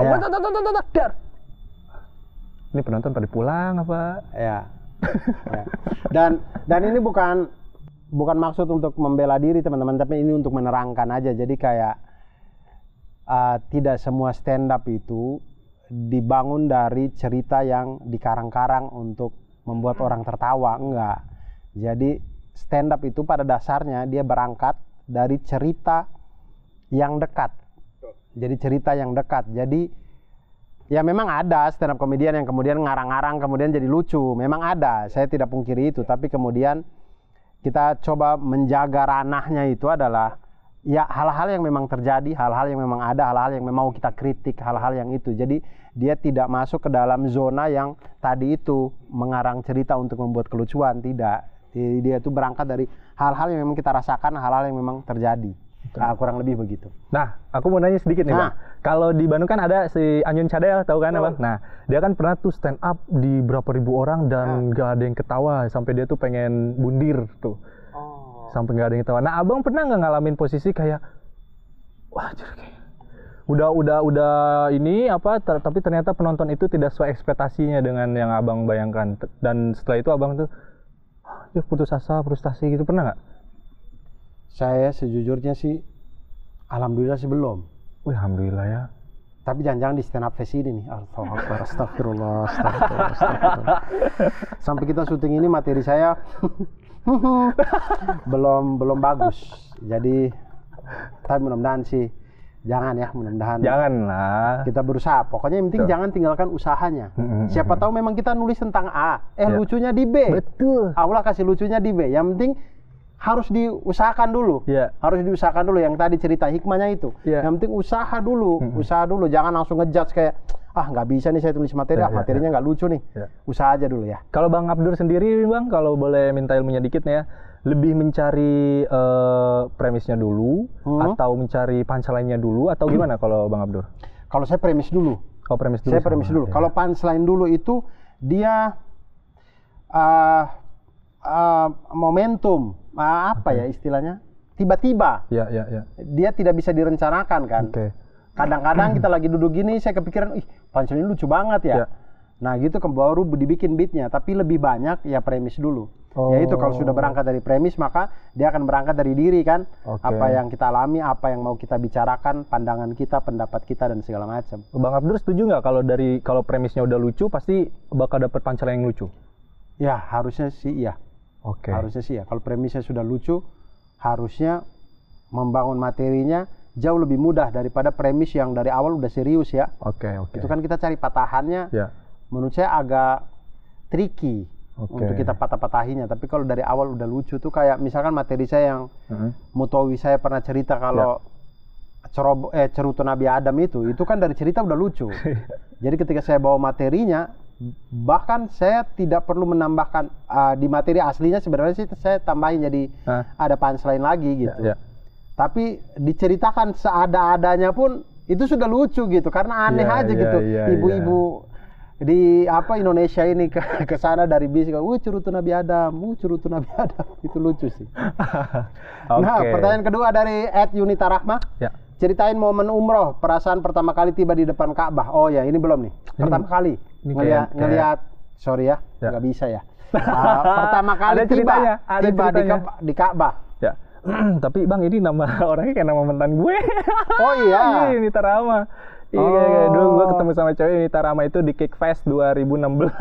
Dar. Ini penonton pada pulang apa? Ya. Dan ini bukan maksud untuk membela diri teman-teman, tapi ini untuk menerangkan aja. Jadi kayak tidak semua stand up itu dibangun dari cerita yang dikarang-karang untuk membuat orang tertawa, enggak. Jadi stand up itu pada dasarnya dia berangkat dari cerita yang dekat. Jadi ya memang ada stand up komedian yang kemudian ngarang-ngarang kemudian jadi lucu. Memang ada, saya tidak pungkiri itu. Tapi kemudian kita coba menjaga ranahnya itu adalah ya hal-hal yang memang terjadi, hal-hal yang memang ada, hal-hal yang memang mau kita kritik, hal-hal yang itu. Jadi dia tidak masuk ke dalam zona yang tadi itu mengarang cerita untuk membuat kelucuan, tidak. Dia itu berangkat dari hal-hal yang memang kita rasakan, hal-hal yang memang terjadi. Kurang lebih begitu. Nah, aku mau nanya sedikit nih Bang. Kalau di Bandung kan ada si Anyun Cadel, tahu kan Bang? Nah, dia kan pernah tuh stand up di berapa ribu orang dan gak ada yang ketawa. Sampai dia tuh pengen bundir tuh. Sampai gak ada yang ketawa. Nah, Abang pernah gak ngalamin posisi kayak, wah udah ini apa, tapi ternyata penonton itu tidak sesuai ekspektasinya dengan yang Abang bayangkan. Dan setelah itu Abang tuh, putus asa, frustasi gitu, pernah nggak? Saya sejujurnya sih, alhamdulillah sih belum. Wih, alhamdulillah ya. Tapi jangan-jangan di stand up fest ini nih. Astagfirullah. Sampai kita syuting ini materi saya belum bagus. Jadi tapi mudah-mudahan sih jangan ya, mudah-mudahan. Janganlah. Kita berusaha. Pokoknya yang penting jangan tinggalkan usahanya. Siapa tahu memang kita nulis tentang A, lucunya di B. Betul. Allah kasih lucunya di B. Yang penting harus diusahakan dulu. Harus diusahakan dulu. Yang tadi cerita hikmahnya itu. Yang penting usaha dulu. Usaha dulu. Jangan langsung ngejudge kayak, nggak bisa nih saya tulis materi. Materinya nggak lucu nih. Usaha aja dulu ya. Kalau Bang Abdur sendiri, Bang, kalau boleh minta ilmunya dikit nih ya. Lebih mencari premisnya dulu, atau mencari punchline-nya dulu, atau gimana kalau Bang Abdur? Kalau saya premis dulu. Oh, premis dulu. Saya premis dulu. Kalau punchline dulu itu dia momentum, apa ya istilahnya? Tiba-tiba. Ya. Dia tidak bisa direncanakan kan. Kadang-kadang kita lagi duduk gini, saya kepikiran, punchline ini lucu banget ya. Nah gitu baru dibikin beatnya. Tapi lebih banyak ya premis dulu. Yaitu kalau sudah berangkat dari premis, maka dia akan berangkat dari diri kan. Apa yang kita alami, apa yang mau kita bicarakan, pandangan kita, pendapat kita, dan segala macam. Bang Abdur setuju nggak kalau premisnya udah lucu, pasti bakal dapet punchline yang lucu? Ya harusnya sih iya. Harusnya sih ya. Kalau premisnya sudah lucu, harusnya membangun materinya jauh lebih mudah daripada premis yang dari awal udah serius ya. Itu kan kita cari patahannya. Menurut saya agak tricky untuk kita patah-patahinya. Tapi kalau dari awal udah lucu tuh, kayak misalkan materi saya yang Mutowi saya pernah cerita kalau cerutu Nabi Adam itu kan dari cerita udah lucu. Jadi ketika saya bawa materinya, bahkan saya tidak perlu menambahkan di materi aslinya, sebenarnya sih saya tambahin jadi ada punchline lagi gitu. Tapi diceritakan seada-adanya pun itu sudah lucu gitu, karena aneh aja gitu. Ibu-ibu di Indonesia ini ke sana dari bis, cerutu Nabi Adam, cerutu Nabi Adam. Itu lucu sih. Nah, pertanyaan kedua dari @Yunita Rahma. Ceritain momen umroh, perasaan pertama kali tiba di depan Ka'bah. Oh ya, ini belum nih. Pertama kali ngelihat sorry ya, nggak bisa ya. Pertama kali tiba di Ka'bah. Tapi Bang, ini nama orangnya kayak nama mantan gue. Oh iya. Yunita Rahma. Iya, dulu gue ketemu sama cewek Yunita Rahma itu di Kick Fest 2016.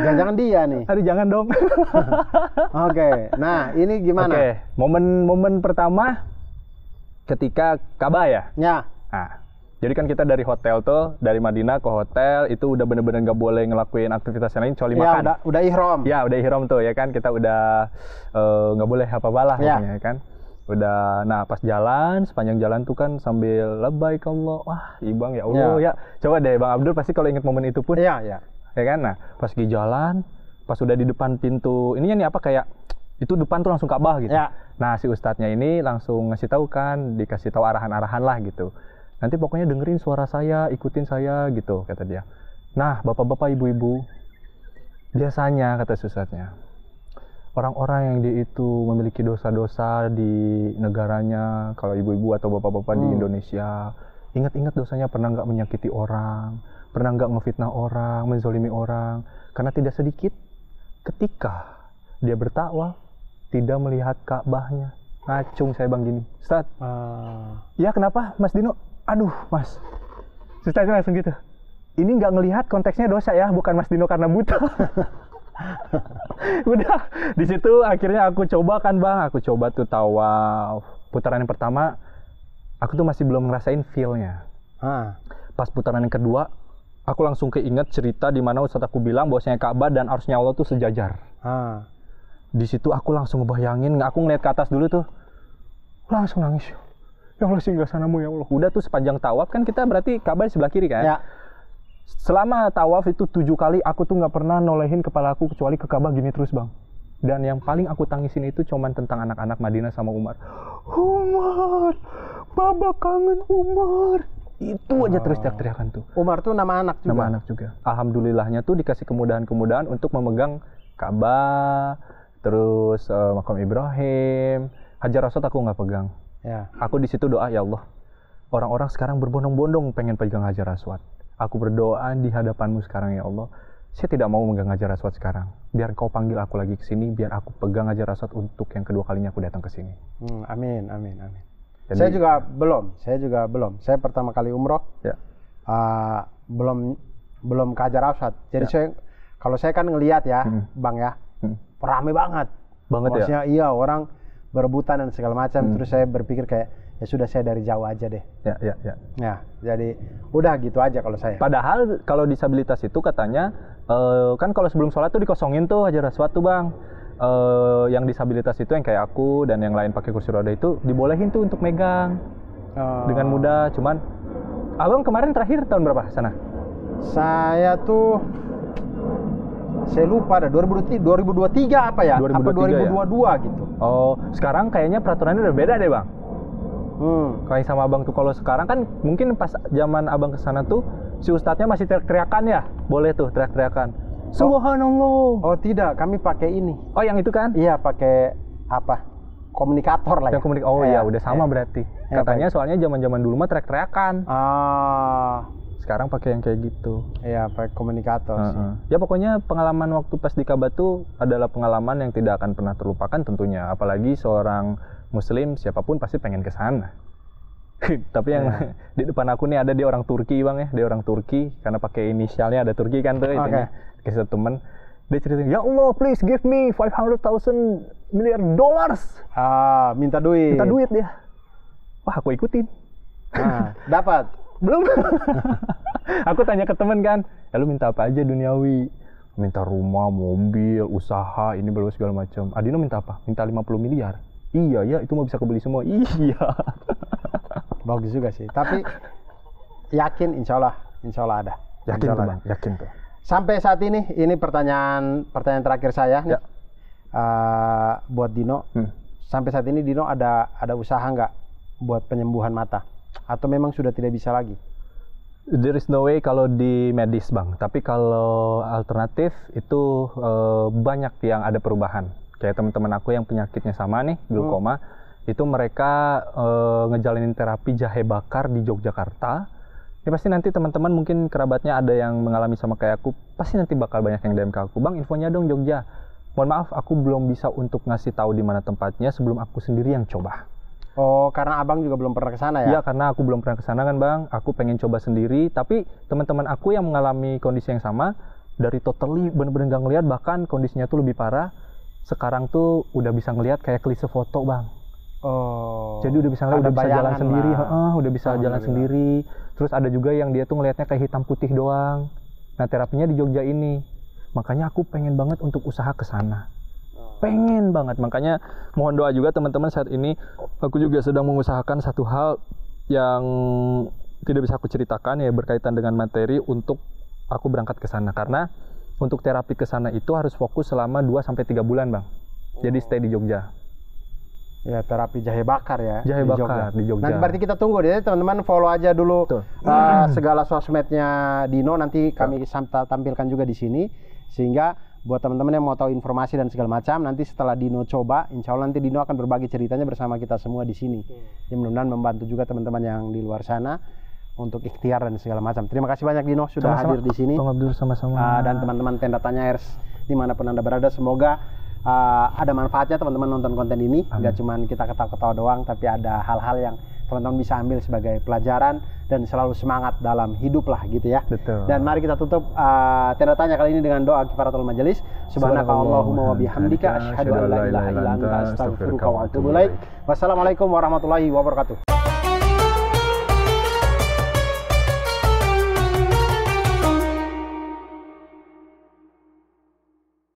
Jangan dia nih. Aduh, jangan dong. Nah ini gimana? Momen pertama ketika Ka'bah ya? Ya. Nah, jadi kan kita dari hotel tuh, dari Madinah ke hotel, itu udah bener-bener nggak boleh ngelakuin aktivitas yang lain kecuali makan. Udah ihram. Ya, udah ihram tuh ya kan, kita udah nggak boleh apa-apa lah pokoknya ya kan. Udah, nah pas jalan, sepanjang jalan tuh kan sambil labbaik Allah, wah Ibang ya Allah ya. Coba deh Bang Abdur pasti kalau inget momen itu pun. Ya kan, nah pas di jalan, pas udah di depan pintu, ininya nih apa kayak, itu depan tuh langsung Ka'bah gitu. Nah si ustadznya ini langsung ngasih tahu kan, dikasih tahu arahan-arahan lah gitu. Nanti pokoknya dengerin suara saya, ikutin saya gitu, kata dia. Nah bapak-bapak, ibu-ibu, biasanya kata ustadznya, orang-orang yang dia itu memiliki dosa-dosa di negaranya, kalau ibu-ibu atau bapak-bapak di Indonesia, ingat-ingat dosanya pernah nggak menyakiti orang, pernah nggak ngefitnah orang, menzolimi orang, karena tidak sedikit ketika dia bertakwaf tidak melihat Ka'bahnya. Ngacung saya Bang gini, Ustaz. Ya kenapa Mas Dino? Aduh Mas, Ustaznya langsung gitu. Ini nggak ngelihat konteksnya dosa ya, bukan Mas Dino karena buta. Udah di situ akhirnya aku coba kan Bang, aku coba tuh tawaf. Putaran yang pertama aku tuh masih belum ngerasain feel-nya. Pas putaran yang kedua aku langsung keinget cerita di mana Ustaz aku bilang bahwasanya Ka'bah dan arsy Allah tuh sejajar. Di situ aku langsung ngebayangin, aku ngeliat ke atas dulu tuh, langsung nangis. Ya Allah, singgasanamu ya Allah. Udah tuh sepanjang tawaf kan kita berarti Ka'bah di sebelah kiri kan? Ya. Selama tawaf itu 7 kali aku tuh nggak pernah nolehin kepala aku kecuali ke Ka'bah gini terus Bang. Dan yang paling aku tangisin itu cuman tentang anak-anak Madinah sama Umar. Umar, Baba kangen Umar. Itu aja terus teriak-teriakan tuh. Umar tuh nama anak juga? Nama anak juga. Alhamdulillahnya tuh dikasih kemudahan-kemudahan untuk memegang Ka'bah, terus makam Ibrahim, Hajar Aswad aku nggak pegang. Ya. Aku di situ doa, ya Allah, orang-orang sekarang berbondong-bondong pengen pegang Hajar Aswad. Aku berdoa di hadapanmu sekarang ya Allah. Saya tidak mau megang Hajar Aswad sekarang. Biar kau panggil aku lagi ke sini, biar aku pegang Hajar Aswad untuk yang kedua kalinya aku datang ke sini. Amin, amin, amin. Jadi, saya juga belum. Saya pertama kali umroh, ya. belum ke Hajar Aswad. Jadi kalau saya kan ngelihat ya, Bang ya, rame banget. Maksudnya ya? Iya, orang berebutan dan segala macam. Terus saya berpikir kayak, ya sudah saya dari jauh aja deh. Ya. Ya, jadi udah gitu aja kalau saya. Padahal kalau disabilitas itu katanya, kan kalau sebelum sholat tuh dikosongin tuh Hajar Aswad tuh Bang. Yang disabilitas itu yang kayak aku dan yang lain pakai kursi roda itu dibolehin tuh untuk megang dengan mudah. Cuman Abang kemarin terakhir tahun berapa sana? Saya lupa ada 2023 apa ya? 2023 apa 2022 ya? Gitu. Oh, sekarang kayaknya peraturannya udah beda deh Bang. Kayak sama Abang tuh kalau sekarang kan mungkin pas zaman Abang kesana tuh si ustadznya masih teriak-teriakan ya? Boleh tuh teriak-teriakan. Subhanallah. Oh tidak, kami pakai ini. Oh yang itu kan? Iya, pakai apa? Komunikator lah ya. Oh iya, udah sama berarti. Katanya soalnya zaman-zaman dulu mah teriak-teriakan. Sekarang pakai yang kayak gitu. Iya, pakai komunikator sih. Ya pokoknya pengalaman waktu pas di Ka'bah tuh adalah pengalaman yang tidak akan pernah terlupakan tentunya. Apalagi seorang muslim siapapun pasti pengen ke sana. Tapi yang di depan aku nih ada dia orang Turki Bang ya. Dia orang Turki karena pakai inisialnya ada Turki kan tuh itunya. Kisah temen. Dia ceritain, "Ya Allah, please give me $500,000 million." Minta duit. Minta duit dia. Wah, aku ikutin. Dapat. Belum. Aku tanya ke temen kan, "Ya lu minta apa aja duniawi?" Minta rumah, mobil, usaha, ini belum segala macam. Adino minta apa? Minta 50 miliar. Iya ya, itu mah bisa kebeli semua. Iya. Bagus juga sih. Tapi yakin insya Allah ada. Yakin tuh Bang, yakin tuh. Sampai saat ini pertanyaan terakhir saya nih. Buat Dino. Sampai saat ini Dino ada usaha nggak buat penyembuhan mata? Atau memang sudah tidak bisa lagi? There is no way kalau di medis Bang. Tapi kalau alternatif itu banyak yang ada perubahan. Kayak teman-teman aku yang penyakitnya sama nih, glaukoma, itu mereka ngejalanin terapi jahe bakar di Yogyakarta. Ini pasti nanti teman-teman mungkin kerabatnya ada yang mengalami sama kayak aku, pasti nanti bakal banyak yang DM ke aku, "Bang, infonya dong Jogja." Mohon maaf, aku belum bisa untuk ngasih tahu di mana tempatnya sebelum aku sendiri yang coba. Oh, karena Abang juga belum pernah ke sana ya? Iya, karena aku belum pernah ke sana kan Bang. Aku pengen coba sendiri, tapi teman-teman aku yang mengalami kondisi yang sama, dari totally bener-bener gak ngeliat, bahkan kondisinya tuh lebih parah, sekarang tuh udah bisa ngeliat kayak klise foto Bang. Oh. Jadi udah bisa ngeliat, udah bisa jalan sendiri, udah bisa jalan sendiri. Terus ada juga yang dia tuh ngelihatnya kayak hitam putih doang. Nah, terapinya di Jogja ini. Makanya aku pengen banget untuk usaha ke sana. Pengen banget. Makanya mohon doa juga teman-teman saat ini. Aku juga sedang mengusahakan satu hal yang tidak bisa aku ceritakan ya, berkaitan dengan materi untuk aku berangkat ke sana. Karena untuk terapi ke sana itu harus fokus selama 2-3 bulan Bang. Jadi stay di Jogja. Ya, terapi jahe bakar ya. Jahe bakar di Jogja. Nanti berarti kita tunggu deh teman-teman, follow aja dulu segala sosmednya Dino, nanti kami tampilkan juga di sini, sehingga buat teman-teman yang mau tahu informasi dan segala macam, nanti setelah Dino coba, insya Allah nanti Dino akan berbagi ceritanya bersama kita semua di sini. Yang mudah-mudahan membantu juga teman-teman yang di luar sana untuk ikhtiar dan segala macam. Terima kasih banyak Dino sudah hadir di sini. Sama-sama. Dan teman-teman Tenda Tanya Airs dimanapun Anda berada, semoga ada manfaatnya teman-teman nonton konten ini. Nggak cuma kita ketawa-ketawa doang, tapi ada hal-hal yang teman-teman bisa ambil sebagai pelajaran dan selalu semangat dalam hidup lah gitu ya. Betul. Dan mari kita tutup Tenda Tanya kali ini dengan doa kifaratul majelis. Subhanakallahumma wa bihamdika asyhadu an la ilaha illa anta astaghfiruka wa atubu ilaik. Wassalamualaikum warahmatullahi wabarakatuh.